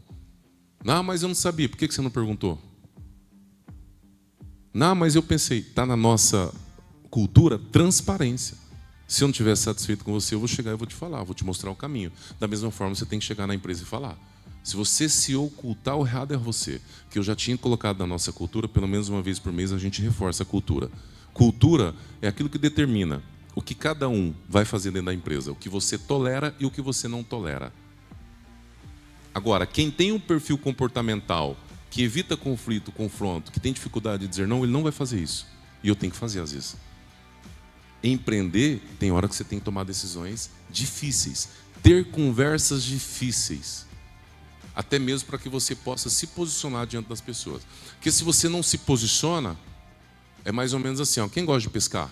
Não, mas eu não sabia, por que você não perguntou? Não, mas eu pensei, está na nossa cultura transparência. Se eu não estiver satisfeito com você, eu vou chegar e vou te falar, vou te mostrar o caminho. Da mesma forma, você tem que chegar na empresa e falar. Se você se ocultar, o errado é você. Que eu já tinha colocado na nossa cultura, pelo menos uma vez por mês, a gente reforça a cultura. Cultura é aquilo que determina o que cada um vai fazer dentro da empresa, o que você tolera e o que você não tolera. Agora, quem tem um perfil comportamental que evita conflito, confronto, que tem dificuldade de dizer não, ele não vai fazer isso. E eu tenho que fazer às vezes. Empreender, tem hora que você tem que tomar decisões difíceis, ter conversas difíceis, até mesmo para que você possa se posicionar diante das pessoas. Porque se você não se posiciona, é mais ou menos assim, ó, quem gosta de pescar?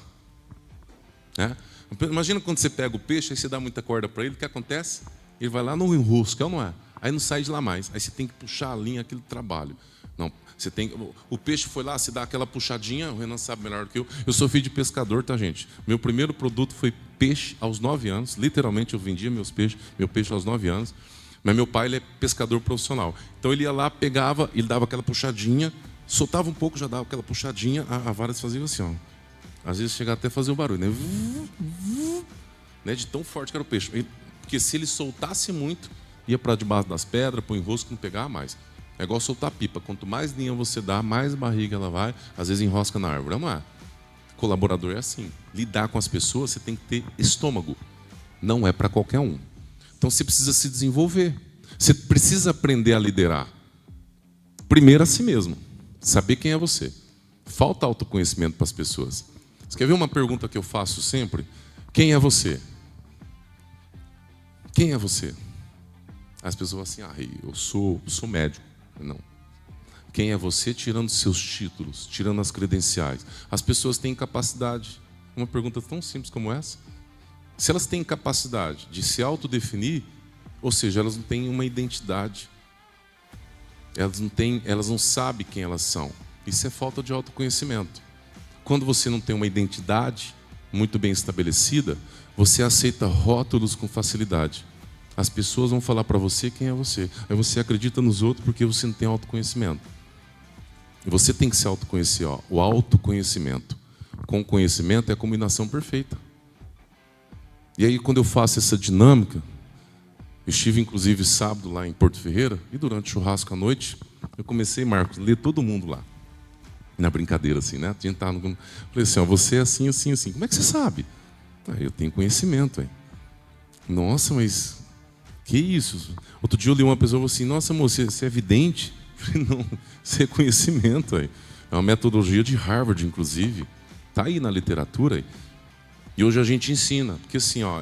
Imagina quando você pega o peixe, aí você dá muita corda para ele, o que acontece? Ele vai lá no enrosco, não é? Aí não sai de lá mais, aí você tem que puxar a linha, aquele trabalho. Não, você tem, o peixe foi lá, se dá aquela puxadinha, o Renan sabe melhor do que eu. Eu sou filho de pescador, tá, gente? Meu primeiro produto foi peixe aos 9 anos. Literalmente eu vendia meu peixe aos 9 anos. Mas meu pai, ele é pescador profissional. Então ele ia lá, pegava, ele dava aquela puxadinha, soltava um pouco, já dava aquela puxadinha, a vara se fazia assim, ó. Às vezes chegava até a fazer o barulho, né? De tão forte que era o peixe. Porque se ele soltasse muito, ia para debaixo das pedras, para o enrosco, não pegava mais. É igual soltar pipa. Quanto mais linha você dá, mais barriga ela vai. Às vezes enrosca na árvore. Não é? Colaborador é assim. Lidar com as pessoas, você tem que ter estômago. Não é para qualquer um. Então você precisa se desenvolver. Você precisa aprender a liderar. Primeiro a si mesmo. Saber quem é você. Falta autoconhecimento para as pessoas. Você quer ver uma pergunta que eu faço sempre? Quem é você? Quem é você? As pessoas falam assim, eu sou médico. Não. Quem é você tirando seus títulos, tirando as credenciais? As pessoas têm capacidade. Uma pergunta tão simples como essa. Se elas têm capacidade de se autodefinir, ou seja, elas não têm uma identidade. Elas não sabem quem elas são. Isso é falta de autoconhecimento. Quando você não tem uma identidade muito bem estabelecida, você aceita rótulos com facilidade. As pessoas vão falar para você quem é você. Aí você acredita nos outros porque você não tem autoconhecimento. Você tem que se autoconhecer. Ó. O autoconhecimento com conhecimento é a combinação perfeita. E aí, quando eu faço essa dinâmica, eu estive, inclusive, sábado lá em Porto Ferreira, e durante o churrasco à noite, eu comecei, Marcos, a ler todo mundo lá. Na brincadeira, assim, né? A gente tava no... Falei assim, ó, você é assim, assim, assim. Como é que você sabe? Eu tenho conhecimento, hein? Nossa, mas... Que isso? Outro dia eu li uma pessoa e falou assim, nossa, moça, você é vidente? Eu falei, não, isso é conhecimento. Aí. É uma metodologia de Harvard, inclusive. Está aí na literatura. Aí. E hoje a gente ensina. Porque assim, ó,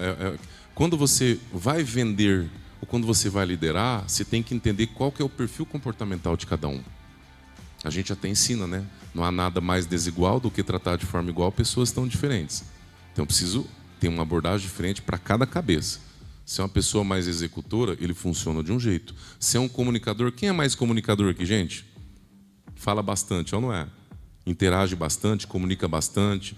quando você vai vender ou quando você vai liderar, você tem que entender qual que é o perfil comportamental de cada um. A gente até ensina, né? Não há nada mais desigual do que tratar de forma igual pessoas tão diferentes. Então eu preciso ter uma abordagem diferente para cada cabeça. Se é uma pessoa mais executora, ele funciona de um jeito. Se é um comunicador, quem é mais comunicador aqui, gente? Fala bastante, ou não é? Interage bastante, comunica bastante.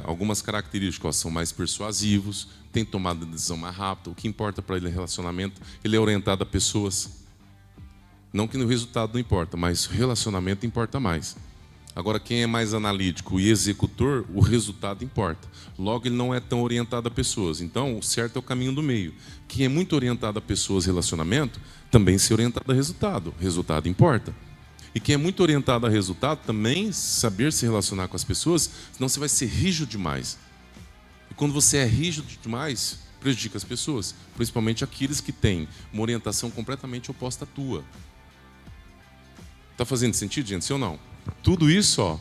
Algumas características, ó, são mais persuasivos, tem tomada de decisão mais rápida. O que importa para ele é relacionamento. Ele é orientado a pessoas. Não que no resultado não importa, mas relacionamento importa mais. Agora, quem é mais analítico e executor, o resultado importa. Logo, ele não é tão orientado a pessoas. Então, o certo é o caminho do meio. Quem é muito orientado a pessoas e relacionamento, também ser orientado a resultado. Resultado importa. E quem é muito orientado a resultado, também saber se relacionar com as pessoas, senão você vai ser rígido demais. E quando você é rígido demais, prejudica as pessoas. Principalmente aqueles que têm uma orientação completamente oposta à tua. Está fazendo sentido, gente? Sim ou não? Tudo isso, ó,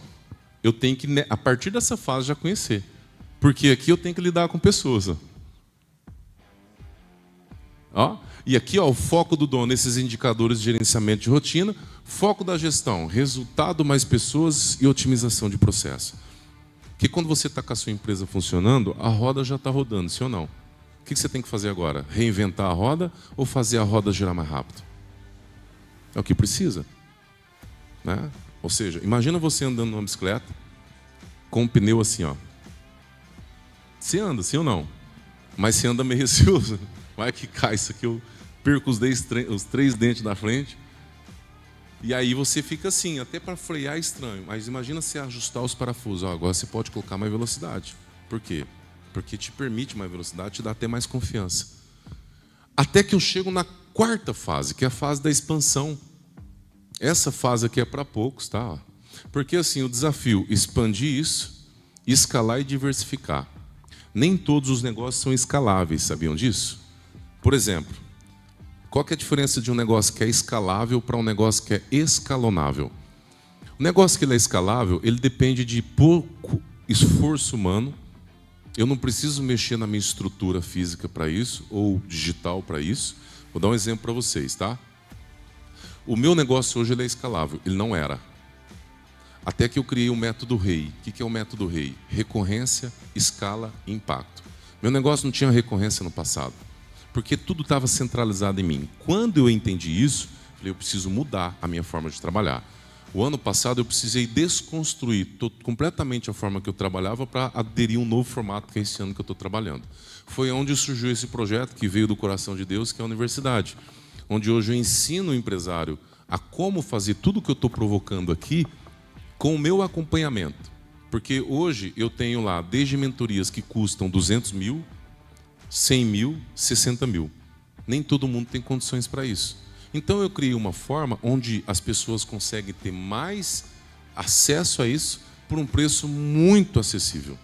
eu tenho que, a partir dessa fase, já conhecer. Porque aqui eu tenho que lidar com pessoas. Ó. E aqui, ó, o foco do dono, esses indicadores de gerenciamento de rotina, foco da gestão, resultado mais pessoas e otimização de processo. Porque quando você está com a sua empresa funcionando, a roda já está rodando, sim ou não? O que você tem que fazer agora? Reinventar a roda ou fazer a roda girar mais rápido? É o que precisa. Né? Ou seja, imagina você andando numa bicicleta com um pneu assim, ó. Você anda, sim ou não? Mas você anda meio receoso. Vai que cai isso aqui, eu perco os 3 dentes da frente. E aí você fica assim, até para frear é estranho. Mas imagina você ajustar os parafusos. Ó, agora você pode colocar mais velocidade. Por quê? Porque te permite mais velocidade, te dá até mais confiança. Até que eu chego na 4ª fase, que é a fase da expansão. Essa fase aqui é para poucos, tá? Porque assim, o desafio é expandir isso, escalar e diversificar. Nem todos os negócios são escaláveis, sabiam disso? Por exemplo, qual que é a diferença de um negócio que é escalável para um negócio que é escalonável? O negócio que ele é escalável, ele depende de pouco esforço humano. Eu não preciso mexer na minha estrutura física para isso, ou digital para isso. Vou dar um exemplo para vocês, tá? O meu negócio hoje ele é escalável, ele não era. Até que eu criei o método REI. O que é o método REI? Recorrência, escala e impacto. Meu negócio não tinha recorrência no passado, porque tudo estava centralizado em mim. Quando eu entendi isso, falei, eu preciso mudar a minha forma de trabalhar. O ano passado eu precisei desconstruir completamente a forma que eu trabalhava para aderir a um novo formato que é esse ano que eu estou trabalhando. Foi onde surgiu esse projeto que veio do coração de Deus, que é a universidade. Onde hoje eu ensino o empresário a como fazer tudo o que eu estou provocando aqui com o meu acompanhamento. Porque hoje eu tenho lá desde mentorias que custam 200 mil, 100 mil, 60 mil. Nem todo mundo tem condições para isso. Então eu criei uma forma onde as pessoas conseguem ter mais acesso a isso por um preço muito acessível.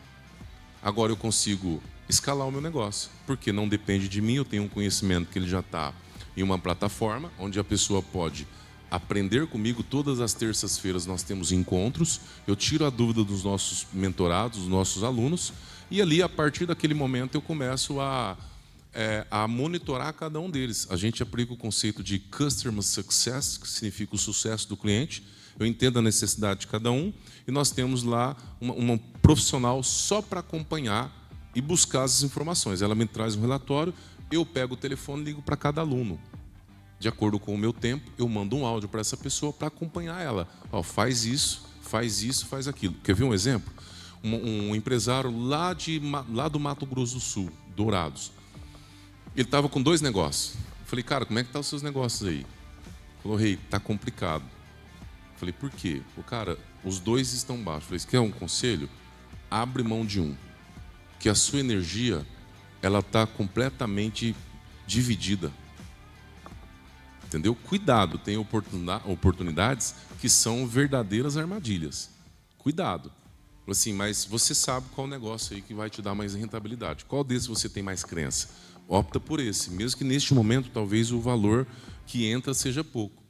Agora eu consigo escalar o meu negócio, porque não depende de mim, eu tenho um conhecimento que ele já está em uma plataforma onde a pessoa pode aprender comigo. Todas as terças-feiras nós temos encontros, eu tiro a dúvida dos nossos mentorados, dos nossos alunos, e ali, a partir daquele momento, eu começo a monitorar cada um deles. A gente aplica o conceito de Customer Success, que significa o sucesso do cliente. Eu entendo a necessidade de cada um, e nós temos lá uma profissional só para acompanhar e buscar as informações. Ela me traz um relatório, eu pego o telefone e ligo para cada aluno. De acordo com o meu tempo, eu mando um áudio para essa pessoa para acompanhar ela. Ó, faz isso, faz aquilo. Quer ver um exemplo? Um empresário lá do Mato Grosso do Sul, Dourados. Ele estava com 2 negócios. Eu falei, cara, como é que estão os seus negócios aí? Ele falou, Rei, está complicado. Eu falei, por quê? O cara, os 2 estão baixos. Eu falei, quer um conselho? Abre mão de um. Que a sua energia, ela está completamente dividida. Entendeu? Cuidado, tem oportunidades que são verdadeiras armadilhas. Cuidado. Assim, mas você sabe qual negócio aí que vai te dar mais rentabilidade. Qual desses você tem mais crença? Opta por esse, mesmo que neste momento talvez o valor que entra seja pouco.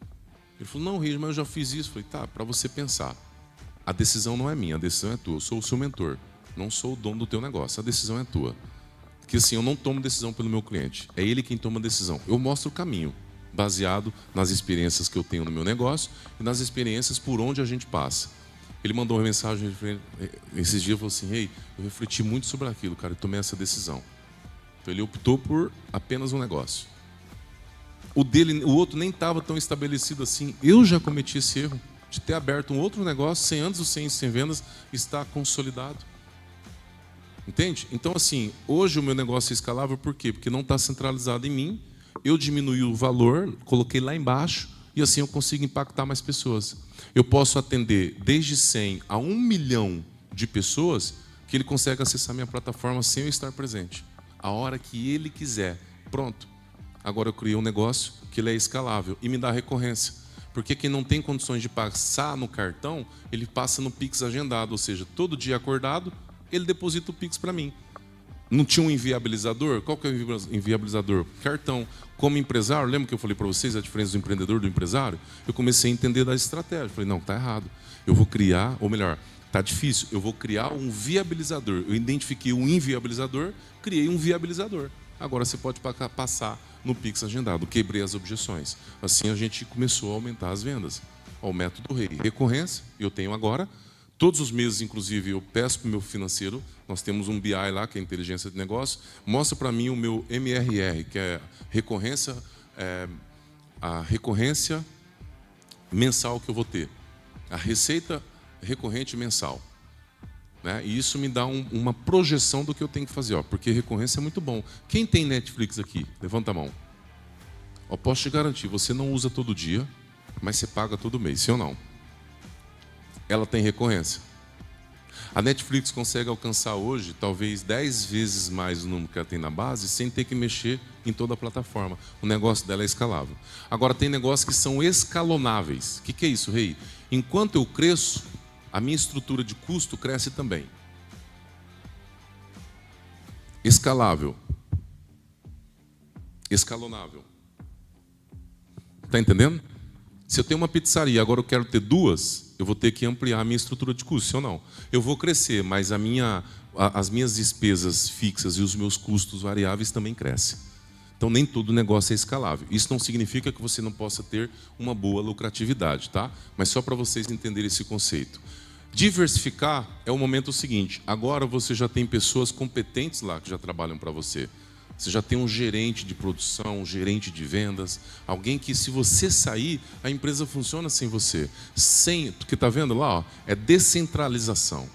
Ele falou, não, Rei, mas eu já fiz isso. Eu falei, tá, para você pensar. A decisão não é minha, a decisão é tua. Eu sou o seu mentor, não sou o dono do teu negócio. A decisão é tua. Porque assim, eu não tomo decisão pelo meu cliente. É ele quem toma a decisão. Eu mostro o caminho, baseado nas experiências que eu tenho no meu negócio e nas experiências por onde a gente passa. Ele mandou uma mensagem esses dias e falou assim, Rei, eu refleti muito sobre aquilo, cara, e tomei essa decisão. Então ele optou por apenas um negócio. O outro nem estava tão estabelecido assim. Eu já cometi esse erro de ter aberto um outro negócio sem antes sem vendas estar consolidado. Entende? Então assim, hoje o meu negócio é escalável por quê? Porque não está centralizado em mim. Eu diminuí o valor, coloquei lá embaixo e assim eu consigo impactar mais pessoas. Eu posso atender desde 100 a 1 milhão de pessoas que ele consegue acessar minha plataforma sem eu estar presente. A hora que ele quiser. Pronto. Agora eu criei um negócio que ele é escalável e me dá recorrência. Porque quem não tem condições de passar no cartão, ele passa no Pix agendado. Ou seja, todo dia acordado, ele deposita o Pix para mim. Não tinha um inviabilizador? Qual que é o inviabilizador? Cartão. Como empresário, lembra que eu falei para vocês a diferença do empreendedor e do empresário? Eu comecei a entender da estratégia. Falei, não, está errado. Eu vou criar, ou melhor, está difícil, eu vou criar um viabilizador. Eu identifiquei um inviabilizador, criei um viabilizador. Agora você pode passar no Pix agendado. Quebrei as objeções. Assim a gente começou a aumentar as vendas. O método REI. Recorrência, eu tenho agora. Todos os meses, inclusive, eu peço para o meu financeiro, nós temos um BI lá, que é inteligência de negócio, mostra para mim o meu MRR, que é a recorrência mensal que eu vou ter. A receita recorrente mensal. Né? E isso me dá uma projeção do que eu tenho que fazer, porque recorrência é muito bom. Quem tem Netflix aqui? Levanta a mão. Eu posso te garantir, você não usa todo dia, mas você paga todo mês, sim ou não? Ela tem recorrência. A Netflix consegue alcançar hoje talvez 10 vezes mais o número que ela tem na base sem ter que mexer em toda a plataforma. O negócio dela é escalável. Agora tem negócios que são escalonáveis. O que é isso, Rei? Enquanto eu cresço, a minha estrutura de custo cresce também. Escalável. Escalonável. Está entendendo? Se eu tenho uma pizzaria, agora eu quero ter duas, eu vou ter que ampliar a minha estrutura de custo, sim ou não? Eu vou crescer, mas as minhas despesas fixas e os meus custos variáveis também crescem. Então, nem todo negócio é escalável. Isso não significa que você não possa ter uma boa lucratividade, tá? Mas só para vocês entenderem esse conceito. Diversificar é o momento seguinte. Agora você já tem pessoas competentes lá que já trabalham para você. Você já tem um gerente de produção, um gerente de vendas, alguém que, se você sair, a empresa funciona sem você. Porque está vendo lá, ó, é descentralização.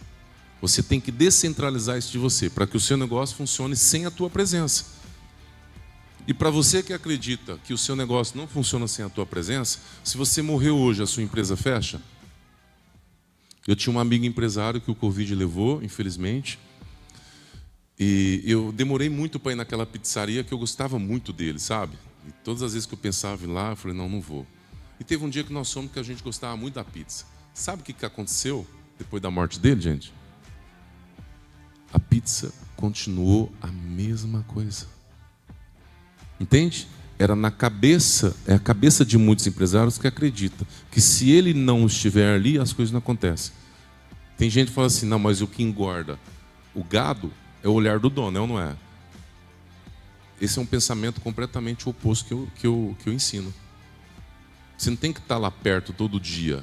Você tem que descentralizar isso de você, para que o seu negócio funcione sem a tua presença. E para você que acredita que o seu negócio não funciona sem a tua presença, se você morreu hoje, a sua empresa fecha? Eu tinha um amigo empresário que o Covid levou, infelizmente. E eu demorei muito para ir naquela pizzaria que eu gostava muito dele, sabe? E todas as vezes que eu pensava em ir lá, eu falei, não vou. E teve um dia que nós fomos que a gente gostava muito da pizza. Sabe o que aconteceu depois da morte dele, gente? A pizza continuou a mesma coisa. Entende? Era na cabeça, é a cabeça de muitos empresários que acredita que se ele não estiver ali, as coisas não acontecem. Tem gente que fala assim, não, mas o que engorda o gado é o olhar do dono, é ou não é? Esse é um pensamento completamente oposto que eu ensino. Você não tem que estar lá perto todo dia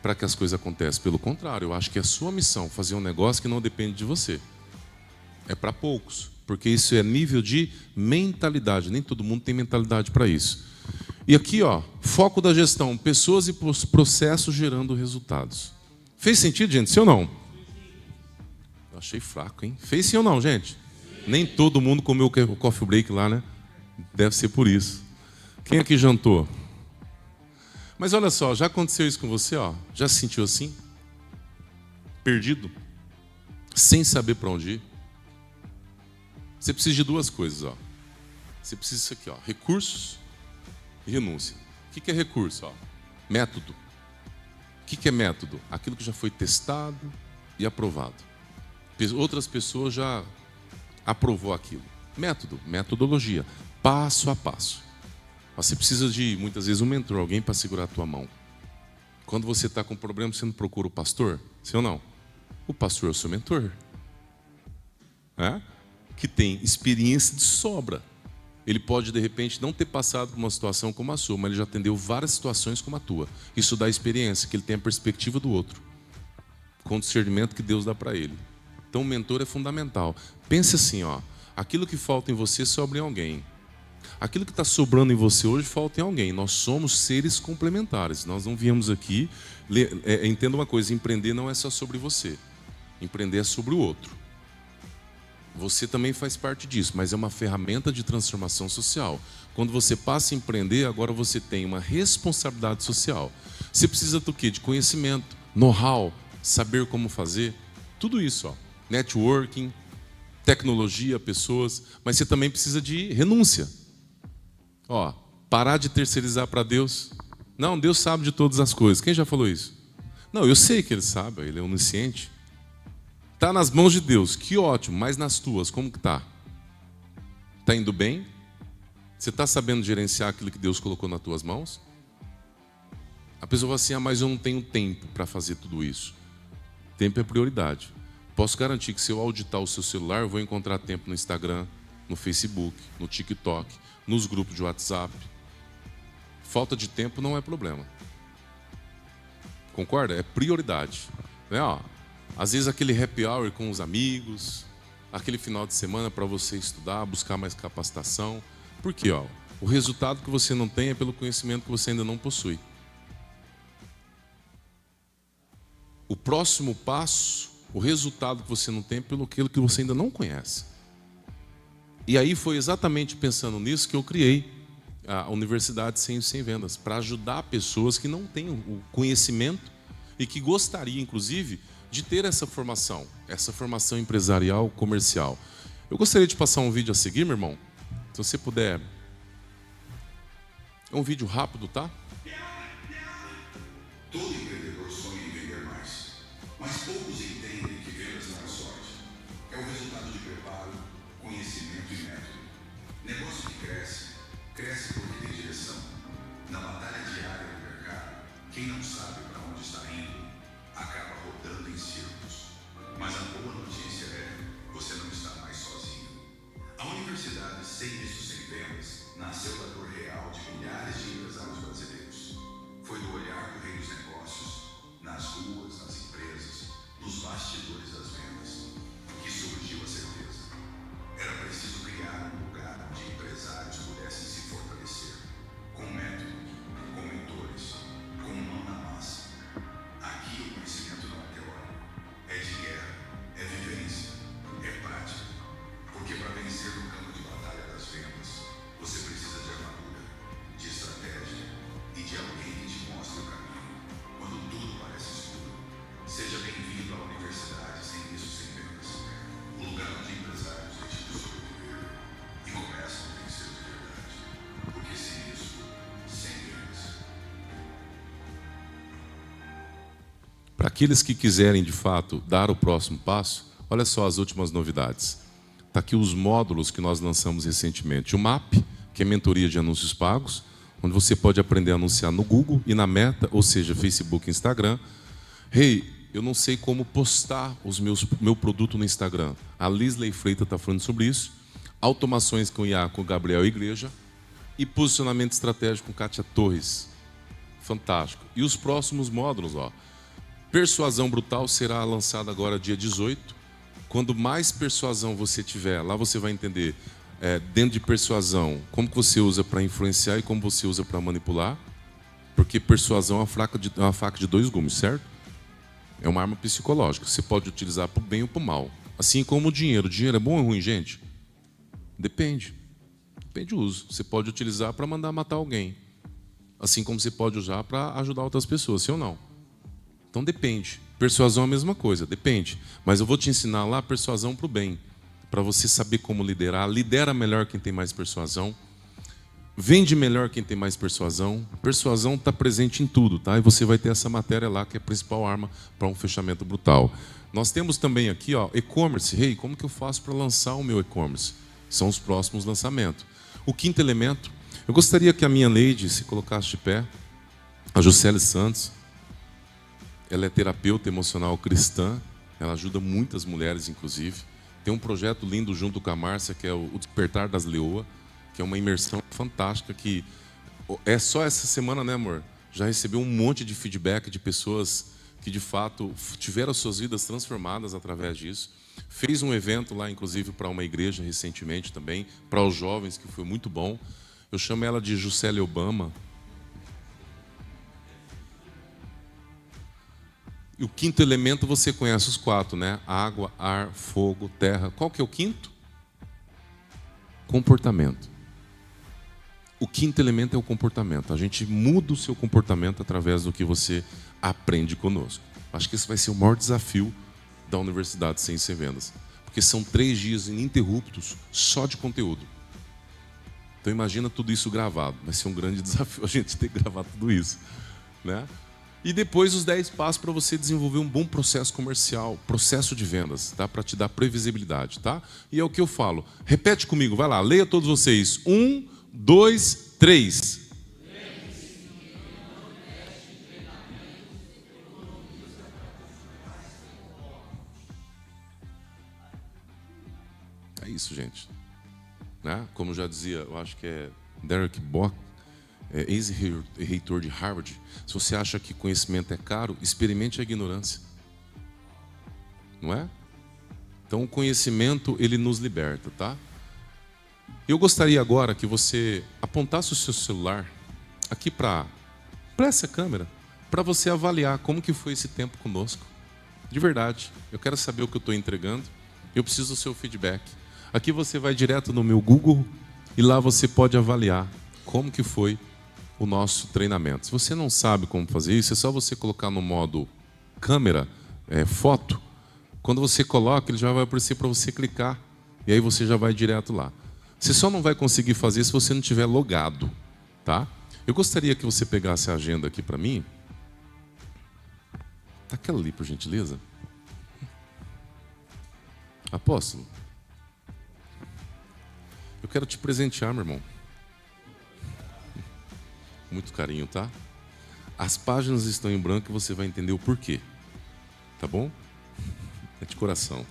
para que as coisas aconteçam. Pelo contrário, eu acho que é a sua missão fazer um negócio que não depende de você. É para poucos, porque isso é nível de mentalidade. Nem todo mundo tem mentalidade para isso. E aqui, ó, foco da gestão, pessoas e processos gerando resultados. Fez sentido, gente? Sim ou não? Achei fraco, hein? Fez sim ou não, gente? Nem todo mundo comeu o coffee break lá, né? Deve ser por isso. Quem aqui jantou? Mas olha só, já aconteceu isso com você, ó? Já se sentiu assim? Perdido? Sem saber para onde ir? Você precisa de duas coisas, ó. Você precisa disso aqui, ó. Recursos e renúncia. O que é recurso? Ó? Método. O que é método? Aquilo que já foi testado e aprovado. Outras pessoas já aprovou aquilo. Método, metodologia, passo a passo. Você precisa de, muitas vezes, um mentor, alguém para segurar a tua mão. Quando você está com um problema, você não procura o pastor? Sim ou não? O pastor é o seu mentor. Que tem experiência de sobra. Ele pode, de repente, não ter passado por uma situação como a sua, mas ele já atendeu várias situações como a tua. Isso dá experiência, que ele tem a perspectiva do outro. Com o discernimento que Deus dá para ele. Então, o mentor é fundamental. Pense assim, ó, aquilo que falta em você sobra em alguém. Aquilo que está sobrando em você hoje falta em alguém. Nós somos seres complementares. Nós não viemos aqui... Entenda uma coisa, empreender não é só sobre você. Empreender é sobre o outro. Você também faz parte disso, mas é uma ferramenta de transformação social. Quando você passa a empreender, agora você tem uma responsabilidade social. Você precisa do quê? De conhecimento, know-how, saber como fazer, tudo isso, ó. Networking, tecnologia, pessoas, mas você também precisa de renúncia. Ó, parar de terceirizar para Deus. Não, Deus sabe de todas as coisas. Quem já falou isso? Não, eu sei que Ele sabe, Ele é onisciente. Está nas mãos de Deus, que ótimo, mas nas tuas, como que está? Está indo bem? Você está sabendo gerenciar aquilo que Deus colocou nas tuas mãos? A pessoa fala assim, mas eu não tenho tempo para fazer tudo isso. Tempo é prioridade. Posso garantir que se eu auditar o seu celular, eu vou encontrar tempo no Instagram, no Facebook, no TikTok, nos grupos de WhatsApp. Falta de tempo não é problema. Concorda? É prioridade. Às vezes aquele happy hour com os amigos, aquele final de semana para você estudar, buscar mais capacitação. Por quê? O resultado que você não tem é pelo conhecimento que você ainda não possui. O próximo passo, o resultado que você não tem é pelo aquilo que você ainda não conhece. E aí foi exatamente pensando nisso que eu criei a Universidade Sem Vendas, para ajudar pessoas que não têm o conhecimento e que gostariam, inclusive, de ter essa formação empresarial, comercial. Eu gostaria de passar um vídeo a seguir, meu irmão. Se você puder. É um vídeo rápido, tá? Todo empreendedor sonha em vender mais, mas poucos entendem que vendas não é sorte. É o resultado de preparo, conhecimento e método. Negócio que cresce porque tem direção. Na batalha diária do mercado, quem não sabe para onde está indo, acaba rodando em círculos. Mas a boa notícia é, você não está mais sozinho. A Universidade Sem Isso Sem Vendas nasceu da dor real de milhares de empresários brasileiros. Foi do olhar do rei dos negócios, nas ruas, nas empresas, nos bastidores das vendas, que surgiu a certeza. Era preciso criar um lugar onde empresários pudessem se fortalecer, com método, com mentores, com mão na massa. Aqui o conhecimento não é teórico, é de guerra, é vivência, é prática. Porque para vencer no campo de batalha das vendas, você precisa de armadura, de estratégia e de alguém que te mostre o caminho. Quando tudo parece escuro, seja bem-vindo à Universidade Sem Isso Sem Vendas, o lugar onde empresários decidem sobreviver e começam a vencer de verdade. Porque sem isso, sem vendas. Para aqueles que quiserem, de fato, dar o próximo passo, olha só as últimas novidades. Está aqui os módulos que nós lançamos recentemente. O MAP, que é mentoria de anúncios pagos, onde você pode aprender a anunciar no Google e na Meta, ou seja, Facebook e Instagram. Eu não sei como postar meu produto no Instagram. A Lisley Freitas está falando sobre isso. Automações com IA com Gabriel Igreja. E posicionamento estratégico com Kátia Torres. Fantástico. E os próximos módulos, Persuasão Brutal será lançado agora dia 18. Quando mais persuasão você tiver, lá você vai entender, dentro de persuasão, como que você usa para influenciar e como você usa para manipular. Porque persuasão é uma faca de dois gumes, certo? É uma arma psicológica. Você pode utilizar para o bem ou para o mal. Assim como o dinheiro. O dinheiro é bom ou ruim, gente? Depende. Depende do uso. Você pode utilizar para mandar matar alguém. Assim como você pode usar para ajudar outras pessoas, sim ou não? Então depende. Persuasão é a mesma coisa, depende. Mas eu vou te ensinar lá a persuasão para o bem. Para você saber como liderar. Lidera melhor quem tem mais persuasão. Vende melhor quem tem mais persuasão. Persuasão está presente em tudo, tá? E você vai ter essa matéria lá, que é a principal arma para um fechamento brutal. Nós temos também aqui, e-commerce. Como que eu faço para lançar o meu e-commerce? São os próximos lançamentos. O quinto elemento, eu gostaria que a minha lady se colocasse de pé. A Juscelia Santos. Ela é terapeuta emocional cristã. Ela ajuda muitas mulheres, inclusive. Tem um projeto lindo junto com a Márcia, que é o Despertar das Leoas, que é uma imersão fantástica que é só essa semana, né, amor? Já recebeu um monte de feedback de pessoas que, de fato, tiveram suas vidas transformadas através disso. Fez um evento lá, inclusive, para uma igreja recentemente também, para os jovens, que foi muito bom. Eu chamo ela de Juscelia Obama. E o quinto elemento, você conhece os quatro, né? Água, ar, fogo, terra. Qual que é o quinto? Comportamento. O quinto elemento é o comportamento. A gente muda o seu comportamento através do que você aprende conosco. Acho que esse vai ser o maior desafio da Universidade Ciência e Vendas. Porque são 3 dias ininterruptos só de conteúdo. Então imagina tudo isso gravado. Vai ser um grande desafio a gente ter que gravar tudo isso, né? E depois os 10 passos para você desenvolver um bom processo comercial, processo de vendas, tá? Para te dar previsibilidade, tá? E é o que eu falo. Repete comigo, vai lá, leia todos vocês. 1, 2, 3. É isso, gente. Né? Como já dizia, eu acho que é Derek Bock, ex-reitor de Harvard, se você acha que conhecimento é caro, experimente a ignorância. Não é? Então o conhecimento, ele nos liberta, tá? Eu gostaria agora que você apontasse o seu celular aqui para essa câmera, para você avaliar como que foi esse tempo conosco. De verdade, eu quero saber o que eu estou entregando, eu preciso do seu feedback. Aqui você vai direto no meu Google e lá você pode avaliar como que foi o nosso treinamento. Se você não sabe como fazer isso, é só você colocar no modo câmera, foto. Quando você coloca, ele já vai aparecer para você clicar e aí você já vai direto lá. Você só não vai conseguir fazer se você não tiver logado, tá? Eu gostaria que você pegasse a agenda aqui para mim. Tá aquela ali, por gentileza. Apóstolo, eu quero te presentear, meu irmão. Muito carinho, tá? As páginas estão em branco e você vai entender o porquê. Tá bom? É de coração.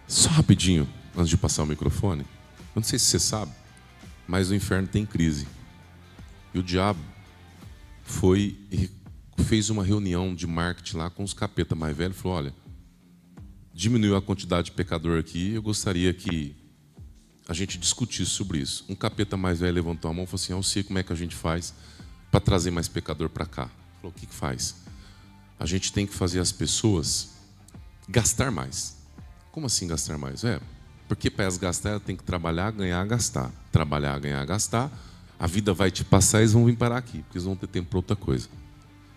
Só rapidinho, antes de passar o microfone. Eu não sei se você sabe, mas o inferno tem crise. E o diabo foi e fez uma reunião de marketing lá com os capeta mais velhos e falou, olha, diminuiu a quantidade de pecador aqui, eu gostaria que a gente discutisse sobre isso. Um capeta mais velho levantou a mão e falou assim, eu sei como é que a gente faz para trazer mais pecador para cá. Falou, o que faz? A gente tem que fazer as pessoas gastar mais. Como assim gastar mais? Porque para elas gastar, ela tem que trabalhar, ganhar, gastar. Trabalhar, ganhar, gastar. A vida vai te passar e eles vão vir parar aqui, porque eles vão ter tempo para outra coisa.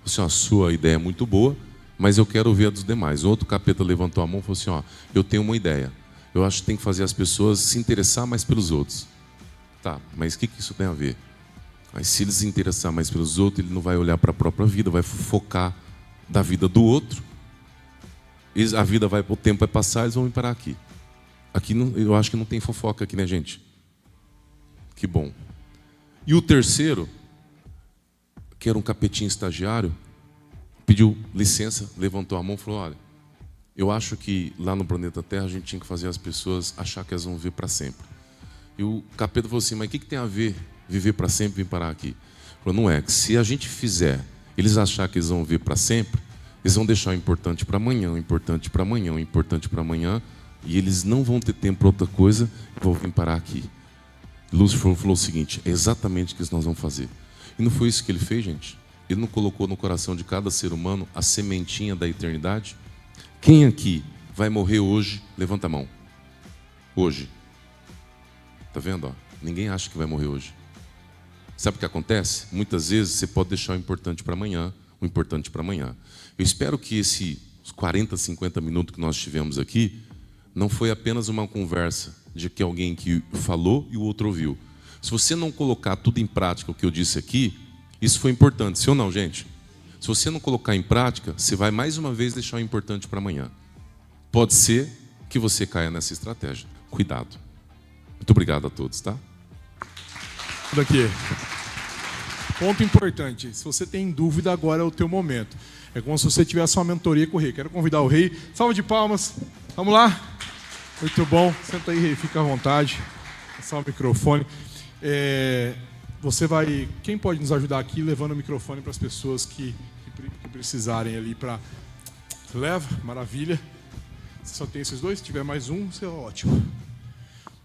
Assim, a sua ideia é muito boa, mas eu quero ouvir a dos demais. Outro capeta levantou a mão e falou assim, eu tenho uma ideia. Eu acho que tem que fazer as pessoas se interessar mais pelos outros. Tá, mas o que isso tem a ver? Mas se ele se interessar mais pelos outros, ele não vai olhar para a própria vida, vai focar da vida do outro. A vida vai, o tempo vai passar, eles vão vir parar aqui. Aqui eu acho que não tem fofoca aqui, né, gente? Que bom. E o terceiro, que era um capetinho estagiário, pediu licença, levantou a mão e falou, olha, eu acho que lá no planeta Terra a gente tinha que fazer as pessoas achar que elas vão viver para sempre. E o capeta falou assim, mas o que tem a ver viver para sempre e vir parar aqui? Ele falou, não é, que se a gente fizer eles achar que eles vão viver para sempre, eles vão deixar o importante para amanhã, o importante para amanhã, o importante para amanhã, e eles não vão ter tempo para outra coisa e vão vir parar aqui. Lúcifer falou o seguinte, é exatamente o que nós vamos fazer. E não foi isso que ele fez, gente? Ele não colocou no coração de cada ser humano a sementinha da eternidade? Quem aqui vai morrer hoje? Levanta a mão. Hoje. Tá vendo? Ninguém acha que vai morrer hoje. Sabe o que acontece? Muitas vezes você pode deixar o importante para amanhã, o importante para amanhã. Eu espero que esses 40, 50 minutos que nós tivemos aqui não foi apenas uma conversa de que alguém que falou e o outro ouviu. Se você não colocar tudo em prática o que eu disse aqui, isso foi importante, sim ou não, gente? Se você não colocar em prática, você vai mais uma vez deixar o importante para amanhã. Pode ser que você caia nessa estratégia. Cuidado. Muito obrigado a todos, tá? Daqui. Ponto importante. Se você tem dúvida, agora é o teu momento. É como se você tivesse uma mentoria com o rei. Quero convidar o rei. Salva de palmas. Vamos lá. Muito bom. Senta aí, rei. Fica à vontade. Passar o microfone. Você vai... Quem pode nos ajudar aqui levando o microfone para as pessoas que precisarem ali para... Leva. Maravilha. Você só tem esses dois? Se tiver mais um, isso é ótimo.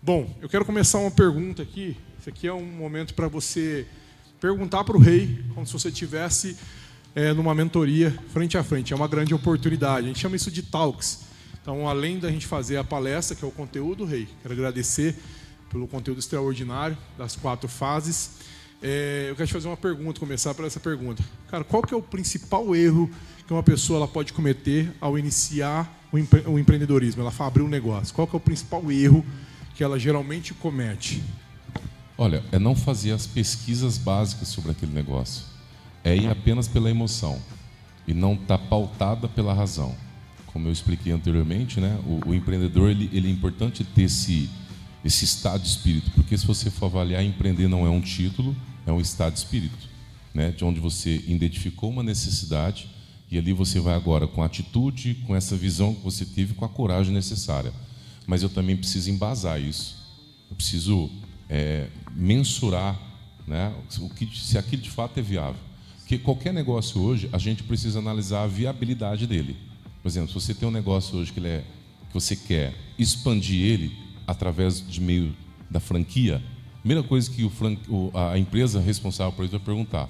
Bom, eu quero começar uma pergunta aqui. Esse aqui é um momento para você perguntar para o rei, como se você estivesse numa mentoria frente a frente. É uma grande oportunidade. A gente chama isso de talks. Então, além da gente fazer a palestra, que é o conteúdo, Rei, quero agradecer pelo conteúdo extraordinário das 4 fases. Eu quero te fazer uma pergunta, começar por essa pergunta. Cara, qual que é o principal erro que uma pessoa ela pode cometer ao iniciar o empreendedorismo? Ela vai abrir um negócio. Qual que é o principal erro que ela geralmente comete? Olha, é não fazer as pesquisas básicas sobre aquele negócio. É ir apenas pela emoção e não estar pautada pela razão. Como eu expliquei anteriormente, né? O empreendedor ele é importante ter esse estado de espírito, porque se você for avaliar, empreender não é um título, é um estado de espírito, né? De onde você identificou uma necessidade e ali você vai agora com a atitude, com essa visão que você teve, com a coragem necessária. Mas eu também preciso embasar isso. Eu preciso mensurar, né? Se aquilo de fato é viável. Porque qualquer negócio hoje, a gente precisa analisar a viabilidade dele. Por exemplo, se você tem um negócio hoje que você quer expandir ele através de meio da franquia, a primeira coisa que a empresa responsável por isso vai perguntar: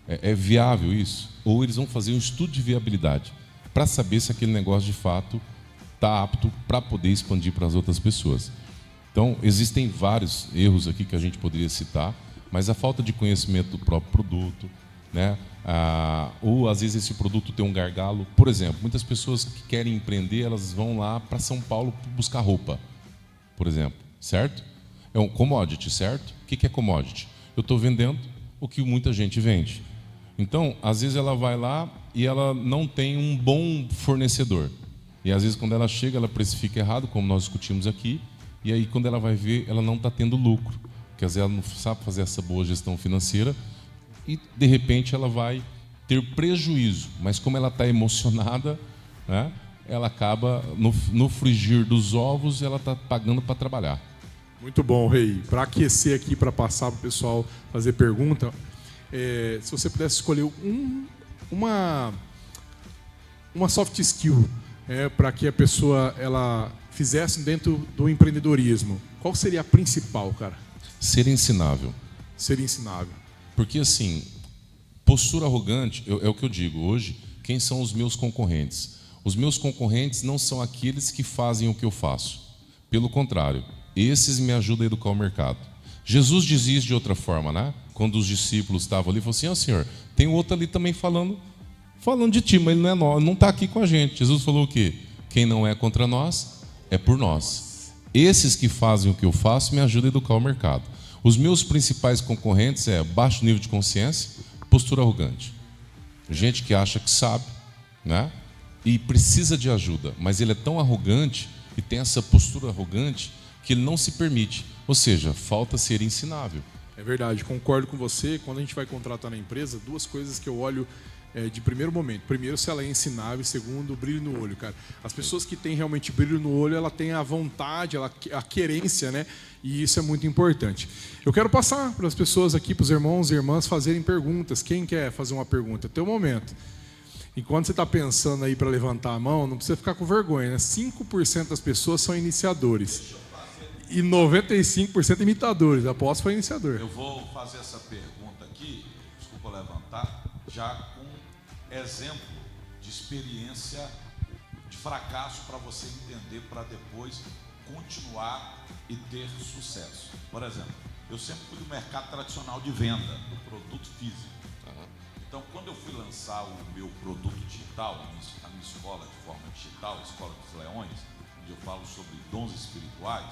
é viável isso? Ou eles vão fazer um estudo de viabilidade para saber se aquele negócio de fato está apto para poder expandir para as outras pessoas. Então, existem vários erros aqui que a gente poderia citar, mas a falta de conhecimento do próprio produto, né? Ou às vezes esse produto tem um gargalo. Por exemplo, muitas pessoas que querem empreender, elas vão lá para São Paulo buscar roupa, por exemplo, certo? É um commodity, certo? O que é commodity? Eu estou vendendo o que muita gente vende. Então, às vezes ela vai lá e ela não tem um bom fornecedor. E às vezes quando ela chega, ela precifica errado, como nós discutimos aqui, e aí quando ela vai ver, ela não está tendo lucro, porque às vezes ela não sabe fazer essa boa gestão financeira e de repente ela vai ter prejuízo. Mas como ela está emocionada, né, ela acaba, no frigir dos ovos, ela está pagando para trabalhar. Muito bom, Rei. Para aquecer aqui, para passar para o pessoal fazer pergunta, se você pudesse escolher uma soft skill para que a pessoa ela fizesse dentro do empreendedorismo, qual seria a principal, cara? Ser ensinável. Ser ensinável. Porque assim, postura arrogante, é o que eu digo hoje, quem são os meus concorrentes? Os meus concorrentes não são aqueles que fazem o que eu faço. Pelo contrário, esses me ajudam a educar o mercado. Jesus dizia isso de outra forma, né? Quando os discípulos estavam ali, ele falou assim: Senhor, tem outro ali também falando de ti, mas ele não está aqui com a gente. Jesus falou o quê? Quem não é contra nós, é por nós. Esses que fazem o que eu faço me ajudam a educar o mercado. Os meus principais concorrentes baixo nível de consciência, postura arrogante. Gente que acha que sabe, né? E precisa de ajuda, mas ele é tão arrogante e tem essa postura arrogante que ele não se permite. Ou seja, falta ser ensinável. É verdade, concordo com você. Quando a gente vai contratar na empresa, 2 coisas que eu olho de primeiro momento. Primeiro, se ela é ensinável. Segundo, o brilho no olho, cara. As pessoas que têm realmente brilho no olho, ela tem a vontade, a querência, né? E isso é muito importante. Eu quero passar para as pessoas aqui, para os irmãos e irmãs fazerem perguntas. Quem quer fazer uma pergunta? Teu momento. Enquanto você está pensando aí para levantar a mão, não precisa ficar com vergonha, né? 5% das pessoas são iniciadores. E 95% imitadores. Aposto que foi iniciador. Eu vou fazer essa pergunta aqui, desculpa levantar, já com exemplo de experiência de fracasso para você entender, para depois continuar e ter sucesso. Por exemplo, eu sempre fui do mercado tradicional de venda, do produto físico. Então, quando eu fui lançar o meu produto digital, a minha escola de forma digital, a Escola dos Leões, onde eu falo sobre dons espirituais,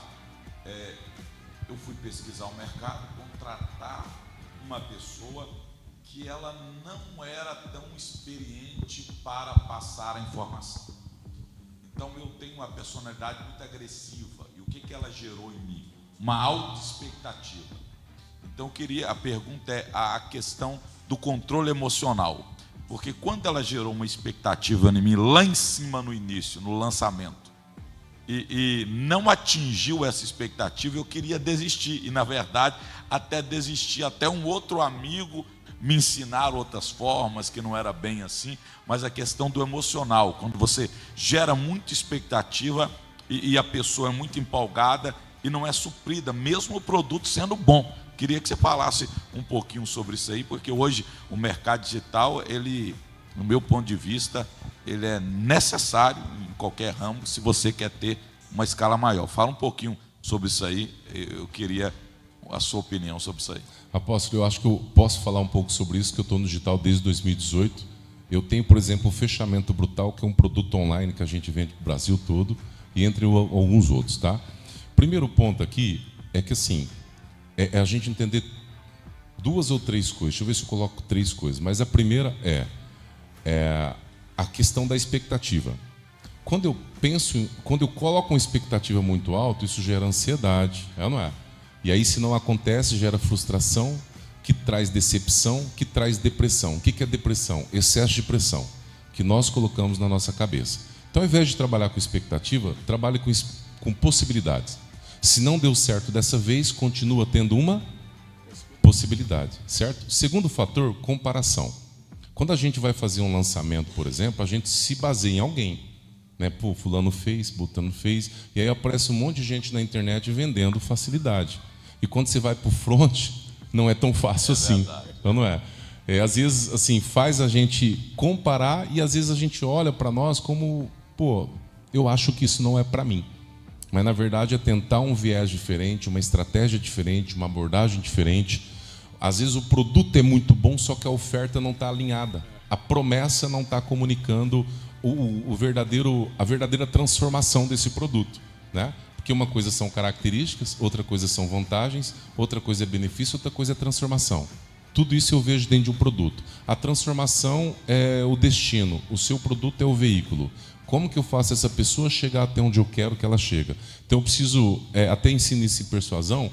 eu fui pesquisar o mercado, contratar uma pessoa que ela não era tão experiente para passar a informação. Então eu tenho uma personalidade muito agressiva. E o que ela gerou em mim? Uma alta expectativa. Então a pergunta é a questão do controle emocional. Porque quando ela gerou uma expectativa em mim lá em cima no início, no lançamento, e não atingiu essa expectativa, eu queria desistir. E, na verdade, até desistir, até um outro amigo me ensinar outras formas, que não era bem assim, mas a questão do emocional, quando você gera muita expectativa e a pessoa é muito empolgada e não é suprida, mesmo o produto sendo bom. Queria que você falasse um pouquinho sobre isso aí, porque hoje o mercado digital, ele, no meu ponto de vista, ele é necessário em qualquer ramo, se você quer ter uma escala maior. Fala um pouquinho sobre isso aí, eu queria a sua opinião sobre isso aí. Apóstolo, eu acho que eu posso falar um pouco sobre isso, que eu estou no digital desde 2018. Eu tenho, por exemplo, o Fechamento Brutal, que é um produto online que a gente vende para o Brasil todo, e entre alguns outros, tá? Primeiro ponto aqui é que, assim, é a gente entender 2 ou 3 coisas. Deixa eu ver se eu coloco 3 coisas. Mas a primeira é a questão da expectativa. Quando eu coloco uma expectativa muito alta, isso gera ansiedade, é ou não é? E aí, se não acontece, gera frustração, que traz decepção, que traz depressão. O que é depressão? Excesso de pressão que nós colocamos na nossa cabeça. Então, ao invés de trabalhar com expectativa, trabalhe com possibilidades. Se não deu certo dessa vez, continua tendo uma possibilidade, certo? Segundo fator, comparação. Quando a gente vai fazer um lançamento, por exemplo, a gente se baseia em alguém, né? Pô, fulano fez, botando fez, e aí aparece um monte de gente na internet vendendo facilidade. E quando você vai para o front, não é tão fácil assim, não é? Às vezes, assim, faz a gente comparar e às vezes a gente olha para nós como, pô, eu acho que isso não é para mim. Mas, na verdade, é tentar um viés diferente, uma estratégia diferente, uma abordagem diferente. Às vezes o produto é muito bom, só que a oferta não está alinhada. A promessa não está comunicando a verdadeira transformação desse produto, né? Porque uma coisa são características, outra coisa são vantagens, outra coisa é benefício, outra coisa é transformação. Tudo isso eu vejo dentro de um produto. A transformação é o destino, o seu produto é o veículo. Como que eu faço essa pessoa chegar até onde eu quero que ela chegue? Então eu preciso, até ensino isso em persuasão,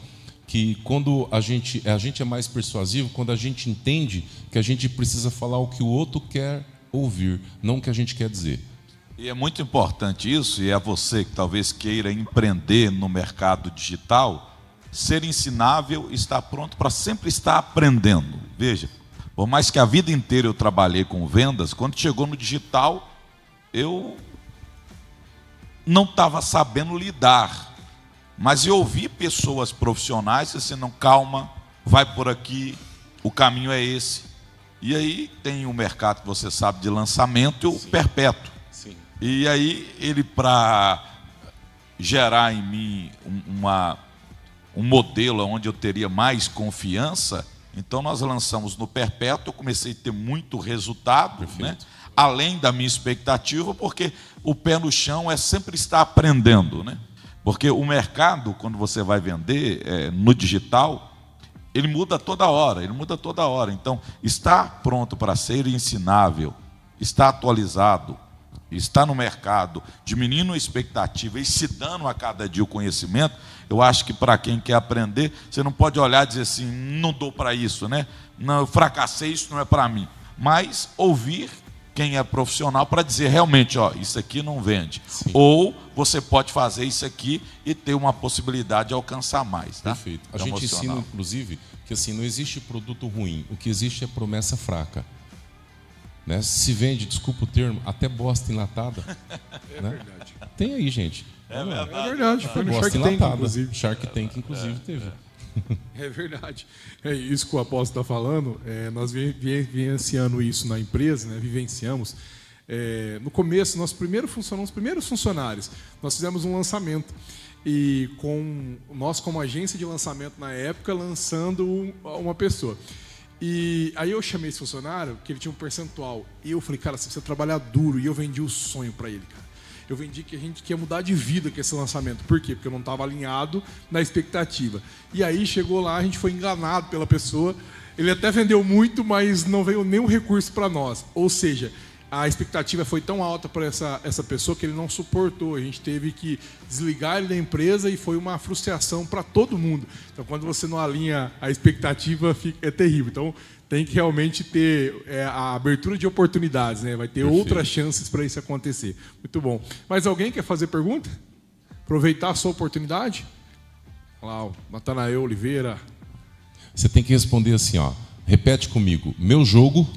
que quando a gente é mais persuasivo, quando a gente entende que a gente precisa falar o que o outro quer ouvir, não o que a gente quer dizer. E é muito importante isso, e é você que talvez queira empreender no mercado digital, ser ensinável, estar pronto para sempre estar aprendendo. Veja, por mais que a vida inteira eu trabalhei com vendas, quando chegou no digital, eu não estava sabendo lidar. Mas eu ouvi pessoas profissionais assim, não, calma, vai por aqui, o caminho é esse. E aí tem um mercado que você sabe de lançamento, o perpétuo. Sim. E aí ele, para gerar em mim um modelo onde eu teria mais confiança, então nós lançamos no perpétuo, eu comecei a ter muito resultado, né? Além da minha expectativa, porque o pé no chão é sempre estar aprendendo, né? Porque o mercado, quando você vai vender no digital, ele muda toda hora, Então, estar pronto para ser ensinável, estar atualizado, estar no mercado, diminuindo a expectativa e se dando a cada dia o conhecimento, eu acho que para quem quer aprender, você não pode olhar e dizer assim, não dou para isso, né? Não, eu fracassei, isso não é para mim. Mas ouvir quem é profissional para dizer realmente, ó, isso aqui não vende. Sim. Ou você pode fazer isso aqui e ter uma possibilidade de alcançar mais. Tá? Perfeito. A gente ensina, inclusive, que assim, não existe produto ruim. O que existe é promessa fraca. Né? Se vende, desculpa o termo, até bosta enlatada. É, né? Verdade. Tem aí, gente. É verdade. Foi no bosta Shark Tank, inclusive. Shark Tank, inclusive, teve. É verdade. É isso que o apóstolo está falando. Nós vivenciando isso na empresa, né? Vivenciamos. No começo, os primeiros funcionários, nós fizemos um lançamento. E nós, como agência de lançamento na época, lançando uma pessoa. E aí eu chamei esse funcionário, que ele tinha um percentual. E eu falei, cara, você precisa trabalhar duro. E eu vendi o sonho para ele, cara. Eu vendi que a gente quer mudar de vida com esse lançamento. Por quê? Porque eu não estava alinhado na expectativa. E aí chegou lá, a gente foi enganado pela pessoa. Ele até vendeu muito, mas não veio nenhum recurso para nós. Ou seja, a expectativa foi tão alta para essa pessoa que ele não suportou. A gente teve que desligar ele da empresa e foi uma frustração para todo mundo. Então, quando você não alinha a expectativa, é terrível. Então, tem que realmente ter a abertura de oportunidades, né? Vai ter outras chances para isso acontecer. Muito bom. Mais alguém quer fazer pergunta? Aproveitar a sua oportunidade? Olha lá, o Natanael Oliveira. Você tem que responder assim, ó. Repete comigo. Meu jogo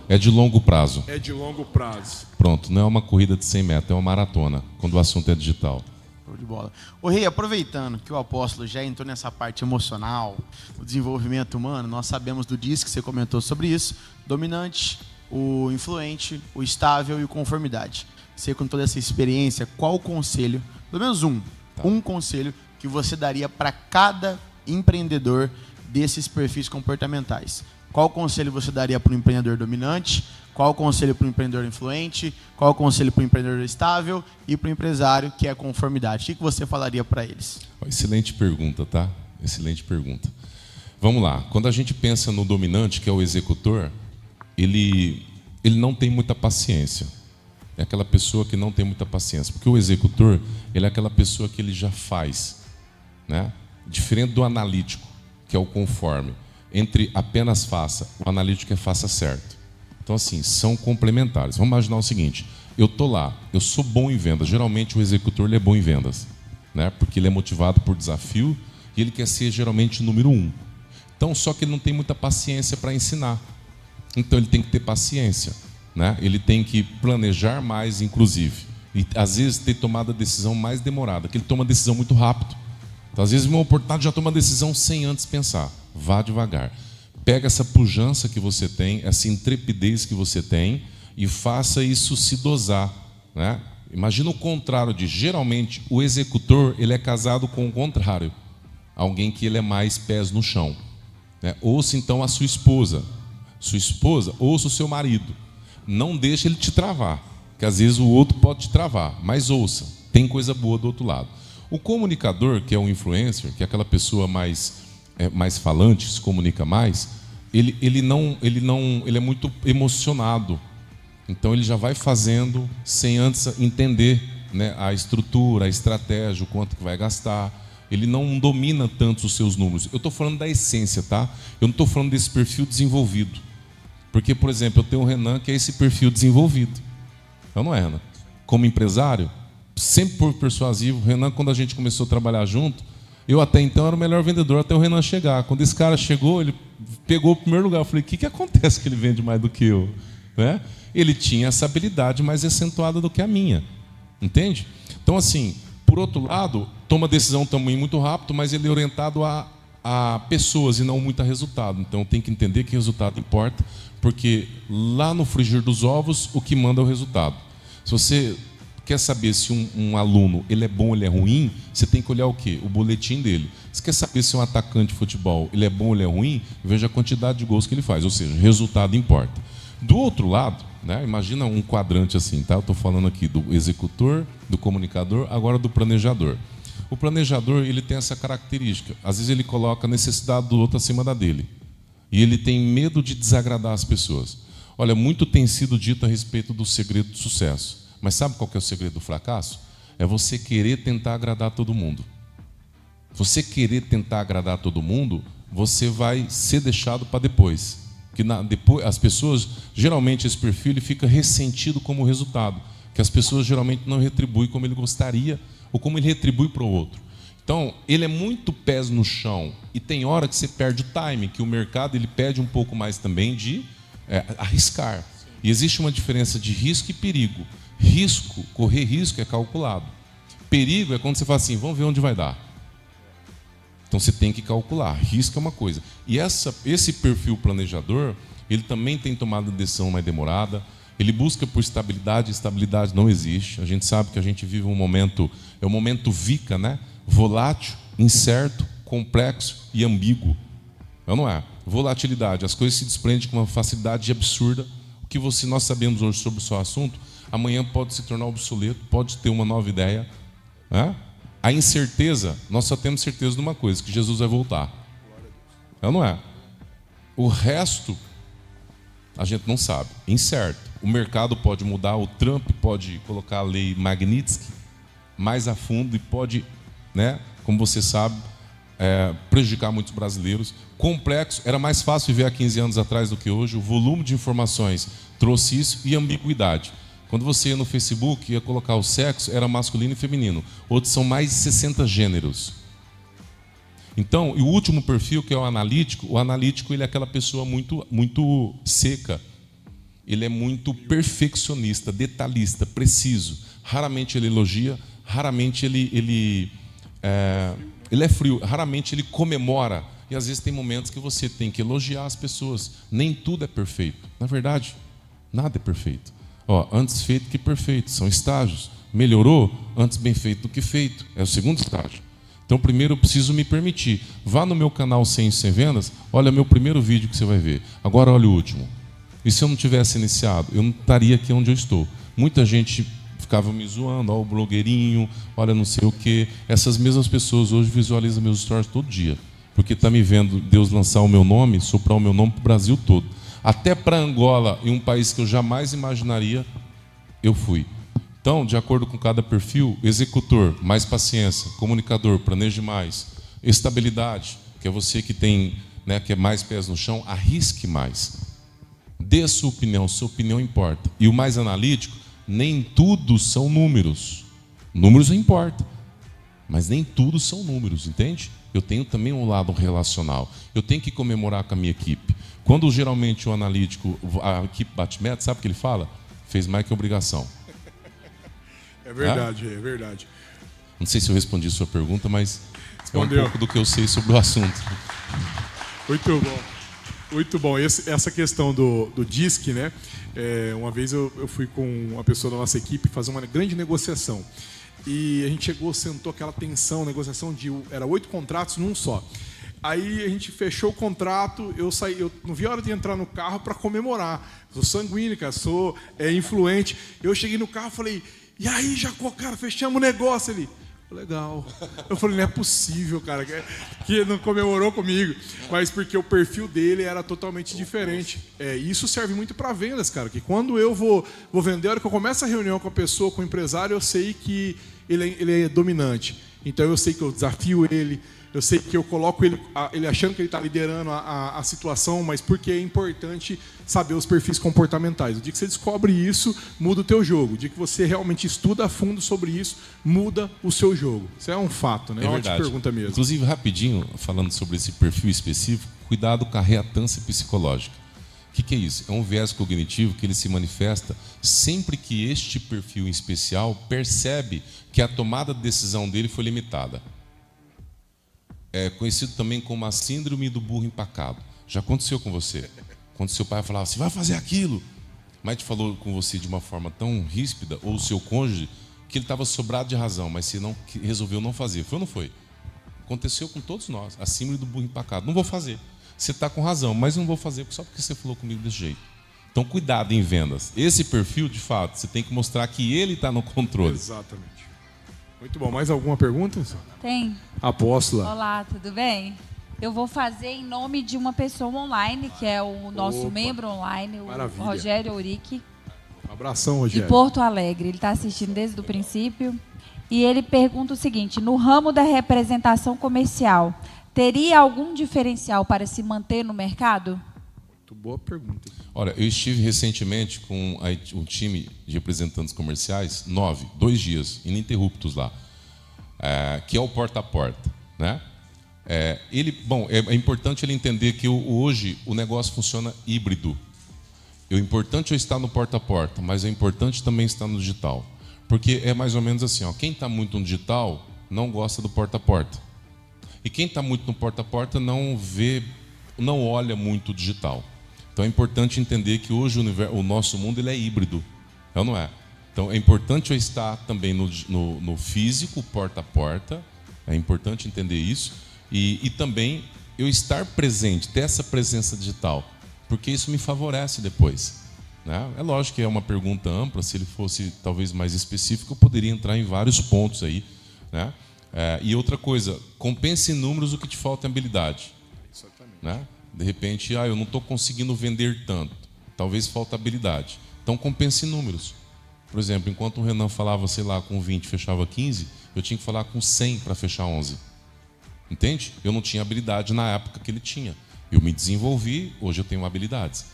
é de longo prazo. É de longo prazo. Pronto, não é uma corrida de 100 metros, é uma maratona, quando o assunto é digital. Show de bola. Ô Rei, aproveitando que o apóstolo já entrou nessa parte emocional, o desenvolvimento humano, nós sabemos do DISC, que você comentou sobre isso, dominante, o influente, o estável e o conformidade. você com toda essa experiência, qual o conselho, pelo menos um conselho que você daria para cada empreendedor desses perfis comportamentais? Qual conselho você daria para o empreendedor dominante? Qual conselho para o empreendedor influente? Qual conselho para o empreendedor estável? E para o empresário que é conformidade? O que você falaria para eles? Excelente pergunta, tá? Excelente pergunta. Vamos lá. Quando a gente pensa no dominante, que é o executor, ele não tem muita paciência. É aquela pessoa que não tem muita paciência. Porque o executor, ele é aquela pessoa que ele já faz, né? Diferente do analítico, que é o conforme. Entre apenas faça, o analítico é faça certo. Então, assim, são complementares. Vamos imaginar o seguinte: eu estou lá, eu sou bom em vendas. Geralmente o executor ele é bom em vendas, né? Porque ele é motivado por desafio e ele quer ser geralmente o número 1. Então, só que ele não tem muita paciência para ensinar. Então, ele tem que ter paciência, né? Ele tem que planejar mais, inclusive. E, às vezes, ter tomado a decisão mais demorada, porque ele toma a decisão muito rápido. Então, às vezes, uma oportunidade já toma a decisão sem antes pensar. Vá devagar. Pega essa pujança que você tem, essa intrepidez que você tem e faça isso se dosar, né? Imagina o contrário de, geralmente, o executor ele é casado com o contrário. Alguém que ele é mais pés no chão, né? Ouça então a sua esposa. Sua esposa, ouça o seu marido. Não deixe ele te travar, que às vezes o outro pode te travar, mas ouça, tem coisa boa do outro lado. O comunicador, que é um influencer, que é aquela pessoa mais falante, se comunica mais, ele é muito emocionado. Então ele já vai fazendo sem antes entender, né, a estrutura, a estratégia, o quanto que vai gastar. Ele não domina tanto os seus números. Eu estou falando da essência, tá? Eu não estou falando desse perfil desenvolvido. Porque, por exemplo, eu tenho o Renan, que é esse perfil desenvolvido. Não é, Renan? Como empresário, sempre por persuasivo. O Renan, quando a gente começou a trabalhar junto, eu até então era o melhor vendedor, até o Renan chegar. Quando esse cara chegou, ele pegou o primeiro lugar. Eu falei, o que acontece que ele vende mais do que eu? Né? Ele tinha essa habilidade mais acentuada do que a minha. Entende? Então, assim, por outro lado, toma decisão também muito rápido, mas ele é orientado a pessoas e não muito a resultado. Então, tem que entender que resultado importa, porque lá no frigir dos ovos, o que manda é o resultado. Se você quer saber se um aluno ele é bom ou ele é ruim, você tem que olhar o quê? O boletim dele. Você quer saber se um atacante de futebol ele é bom ou ele é ruim? Veja a quantidade de gols que ele faz, ou seja, resultado importa. Do outro lado, né, imagina um quadrante assim, tá? Eu estou falando aqui do executor, do comunicador, agora do planejador. O planejador ele tem essa característica. Às vezes ele coloca a necessidade do outro acima da dele. E ele tem medo de desagradar as pessoas. Olha, muito tem sido dito a respeito do segredo do sucesso. Mas sabe qual que é o segredo do fracasso? É você querer tentar agradar todo mundo. Se você querer tentar agradar todo mundo, você vai ser deixado para depois. Depois as pessoas, geralmente esse perfil ele fica ressentido como resultado. Que as pessoas geralmente não retribuem como ele gostaria ou como ele retribui para o outro. Então, ele é muito pés no chão e tem hora que você perde o time, que o mercado ele pede um pouco mais também de arriscar. E existe uma diferença de risco e perigo. Correr risco é calculado. Perigo é quando você fala assim, vamos ver onde vai dar. Então você tem que calcular. Risco é uma coisa. E esse perfil planejador, ele também tem tomado decisão mais demorada. Ele busca por estabilidade. Estabilidade não existe. A gente sabe que a gente vive um momento, é um momento VICA, né? Volátil, incerto, complexo e ambíguo. Não é? Volatilidade. As coisas se desprendem com uma facilidade absurda. O que nós sabemos hoje sobre o seu assunto, amanhã pode se tornar obsoleto, pode ter uma nova ideia. Né? A incerteza, nós só temos certeza de uma coisa, que Jesus vai voltar. Não é? O resto, a gente não sabe. Incerto. O mercado pode mudar, o Trump pode colocar a lei Magnitsky mais a fundo e pode, né, como você sabe, prejudicar muitos brasileiros. Complexo, era mais fácil viver há 15 anos atrás do que hoje. O volume de informações trouxe isso e ambiguidade. Quando você ia no Facebook, ia colocar o sexo, era masculino e feminino. Outros são mais de 60 gêneros. Então, e o último perfil, que é o analítico ele é aquela pessoa muito, muito seca. Ele é muito perfeccionista, detalhista, preciso. Raramente ele elogia, raramente ele é frio, raramente ele comemora. E às vezes tem momentos que você tem que elogiar as pessoas. Nem tudo é perfeito. Na verdade, nada é perfeito. Ó, antes feito que perfeito, são estágios. Melhorou, antes bem feito do que feito, é o segundo estágio. Então, primeiro eu preciso me permitir. Vá no meu canal 100 Sem Vendas, olha meu primeiro vídeo que você vai ver. Agora olha o último. E se eu não tivesse iniciado, eu não estaria aqui onde eu estou. Muita gente ficava me zoando, ó, o blogueirinho, olha não sei o quê. Essas mesmas pessoas hoje visualizam meus stories todo dia. Porque está me vendo Deus lançar o meu nome, soprar o meu nome para o Brasil todo. Até para Angola, em um país que eu jamais imaginaria, eu fui. Então, de acordo com cada perfil, executor, mais paciência, comunicador, planeje mais, estabilidade, que é você que tem, né, que é mais pés no chão, arrisque mais. Dê a sua opinião importa. E o mais analítico, nem tudo são números. Números importam, mas nem tudo são números, entende? Eu tenho também um lado relacional. Eu tenho que comemorar com a minha equipe. Quando geralmente o analítico, a equipe bate meta, sabe o que ele fala? Fez mais que obrigação. É verdade, é verdade. Não sei se eu respondi a sua pergunta, mas Respondeu. é um pouco do que eu sei sobre o assunto. Muito bom. Muito bom. Essa questão do DISC, né? Uma vez eu fui com uma pessoa da nossa equipe fazer uma grande negociação. E a gente chegou, sentou aquela tensão, negociação era 8 contratos num só. Aí a gente fechou o contrato, eu não vi a hora de entrar no carro para comemorar. Sou sanguíneo, cara, sou influente. Eu cheguei no carro e falei, e aí, Jacó, cara, fechamos o negócio ali. Legal. Eu falei, não é possível, cara, que não comemorou comigo. Mas porque o perfil dele era totalmente diferente. Isso serve muito para vendas, cara. Que quando eu vou vender, a hora que eu começo a reunião com a pessoa, com o empresário, eu sei que ele é dominante. Então eu sei que eu desafio ele. Eu sei que eu coloco ele achando que ele está liderando a situação, mas porque é importante saber os perfis comportamentais. O dia que você descobre isso, muda o teu jogo. O dia que você realmente estuda a fundo sobre isso, muda o seu jogo. Isso é um fato, né? É verdade. Uma pergunta mesmo. Inclusive, rapidinho, falando sobre esse perfil específico, cuidado com a reatância psicológica. O que é isso? É um viés cognitivo que ele se manifesta sempre que este perfil em especial percebe que a tomada de decisão dele foi limitada. É conhecido também como a síndrome do burro empacado. Já aconteceu com você? Quando seu pai falava assim, vai fazer aquilo, mas te falou com você de uma forma tão ríspida, ou o seu cônjuge, que ele estava sobrado de razão, mas você resolveu não fazer. Foi ou não foi? Aconteceu com todos nós, a síndrome do burro empacado. Não vou fazer. Você está com razão, mas não vou fazer só porque você falou comigo desse jeito. Então, cuidado em vendas. Esse perfil, de fato, você tem que mostrar que ele está no controle. Exatamente. Muito bom. Mais alguma pergunta? Tem. Apóstola. Olá, tudo bem? Eu vou fazer em nome de uma pessoa online, que é o nosso membro online, o Maravilha. Rogério Eurique, Um abração, de Rogério. Porto Alegre. Ele está assistindo desde o princípio. E ele pergunta o seguinte, no ramo da representação comercial, teria algum diferencial para se manter no mercado? Muito boa pergunta. Olha, eu estive recentemente com um time de representantes comerciais, 2 dias, ininterruptos lá, que é o porta a porta, né? É importante ele entender que hoje o negócio funciona híbrido. O importante é estar no porta a porta, mas é importante também estar no digital. Porque é mais ou menos assim, ó, quem está muito no digital não gosta do porta a porta. E quem está muito no porta a porta não olha muito o digital. Então é importante entender que hoje o nosso mundo ele é híbrido, é ou não é? Então é importante eu estar também no físico, porta a porta, é importante entender isso, e também eu estar presente, ter essa presença digital, porque isso me favorece depois. Né? É lógico que é uma pergunta ampla, se ele fosse talvez mais específico, eu poderia entrar em vários pontos aí. Né? E outra coisa, compense em números o que te falta em habilidade. Exatamente. Né? De repente, eu não estou conseguindo vender tanto. Talvez falta habilidade. Então, compense em números. Por exemplo, enquanto o Renan falava, sei lá, com 20 fechava 15, eu tinha que falar com 100 para fechar 11. Entende? Eu não tinha habilidade na época que ele tinha. Eu me desenvolvi, hoje eu tenho habilidades.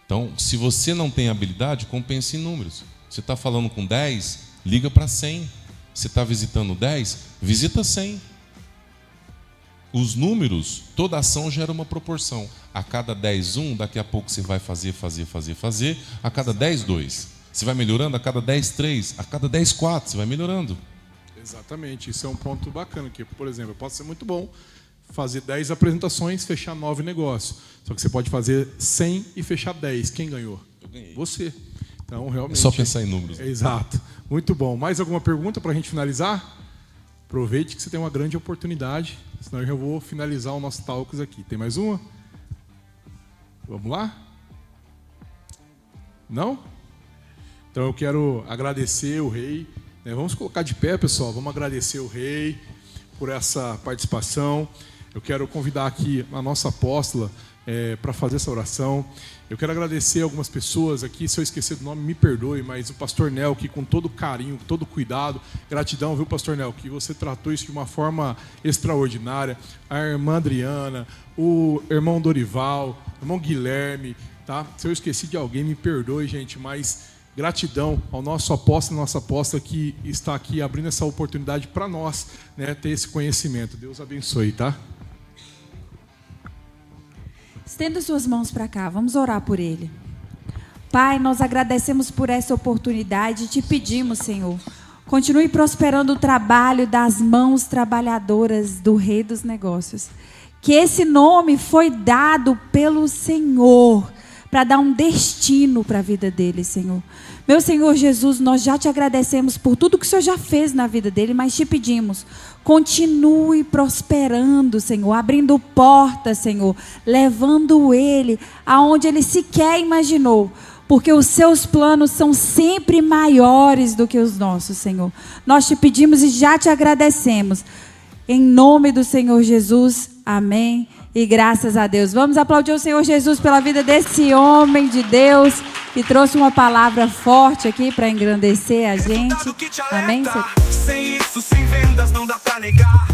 Então, se você não tem habilidade, compense em números. Você está falando com 10, liga para 100. Você está visitando 10, visita 100. Os números, toda ação gera uma proporção. A cada 10, 1, daqui a pouco você vai fazer. A cada 10, 2. Você vai melhorando, a cada 10, 3. A cada 10, 4, você vai melhorando. Exatamente. Isso é um ponto bacana. Que, por exemplo, pode ser muito bom fazer 10 apresentações, fechar 9 negócios. Só que você pode fazer 100 e fechar 10. Quem ganhou? Eu ganhei. Você. Então, realmente... É só pensar em números. Exato. Muito bom. Mais alguma pergunta para a gente finalizar? Aproveite que você tem uma grande oportunidade, senão eu já vou finalizar o nosso Talks aqui. Tem mais uma? Vamos lá? Não? Então eu quero agradecer o Rei. Vamos colocar de pé, pessoal. Vamos agradecer o Rei por essa participação. Eu quero convidar aqui a nossa apóstola para fazer essa oração. Eu quero agradecer algumas pessoas aqui, se eu esquecer do nome, me perdoe, mas o pastor Nel, que com todo carinho, com todo cuidado, gratidão, viu, pastor Nel, que você tratou isso de uma forma extraordinária. A irmã Adriana, o irmão Dorival, o irmão Guilherme, tá? Se eu esqueci de alguém, me perdoe, gente, mas gratidão ao nosso apóstolo, nossa apóstola que está aqui abrindo essa oportunidade para nós, né, ter esse conhecimento. Deus abençoe, tá? Estenda suas mãos para cá, vamos orar por ele. Pai, nós agradecemos por essa oportunidade e te pedimos, Senhor, continue prosperando o trabalho das mãos trabalhadoras do Rei dos Negócios. Que esse nome foi dado pelo Senhor para dar um destino para a vida dele, Senhor. Meu Senhor Jesus, nós já te agradecemos por tudo que o Senhor já fez na vida dele, mas te pedimos, continue prosperando, Senhor, abrindo portas, Senhor, levando ele aonde ele sequer imaginou, porque os seus planos são sempre maiores do que os nossos, Senhor. Nós te pedimos e já te agradecemos. Em nome do Senhor Jesus, amém. E graças a Deus. Vamos aplaudir o Senhor Jesus pela vida desse homem de Deus que trouxe uma palavra forte aqui para engrandecer a gente. Amém? Sem isso, sem vendas, não dá pra negar.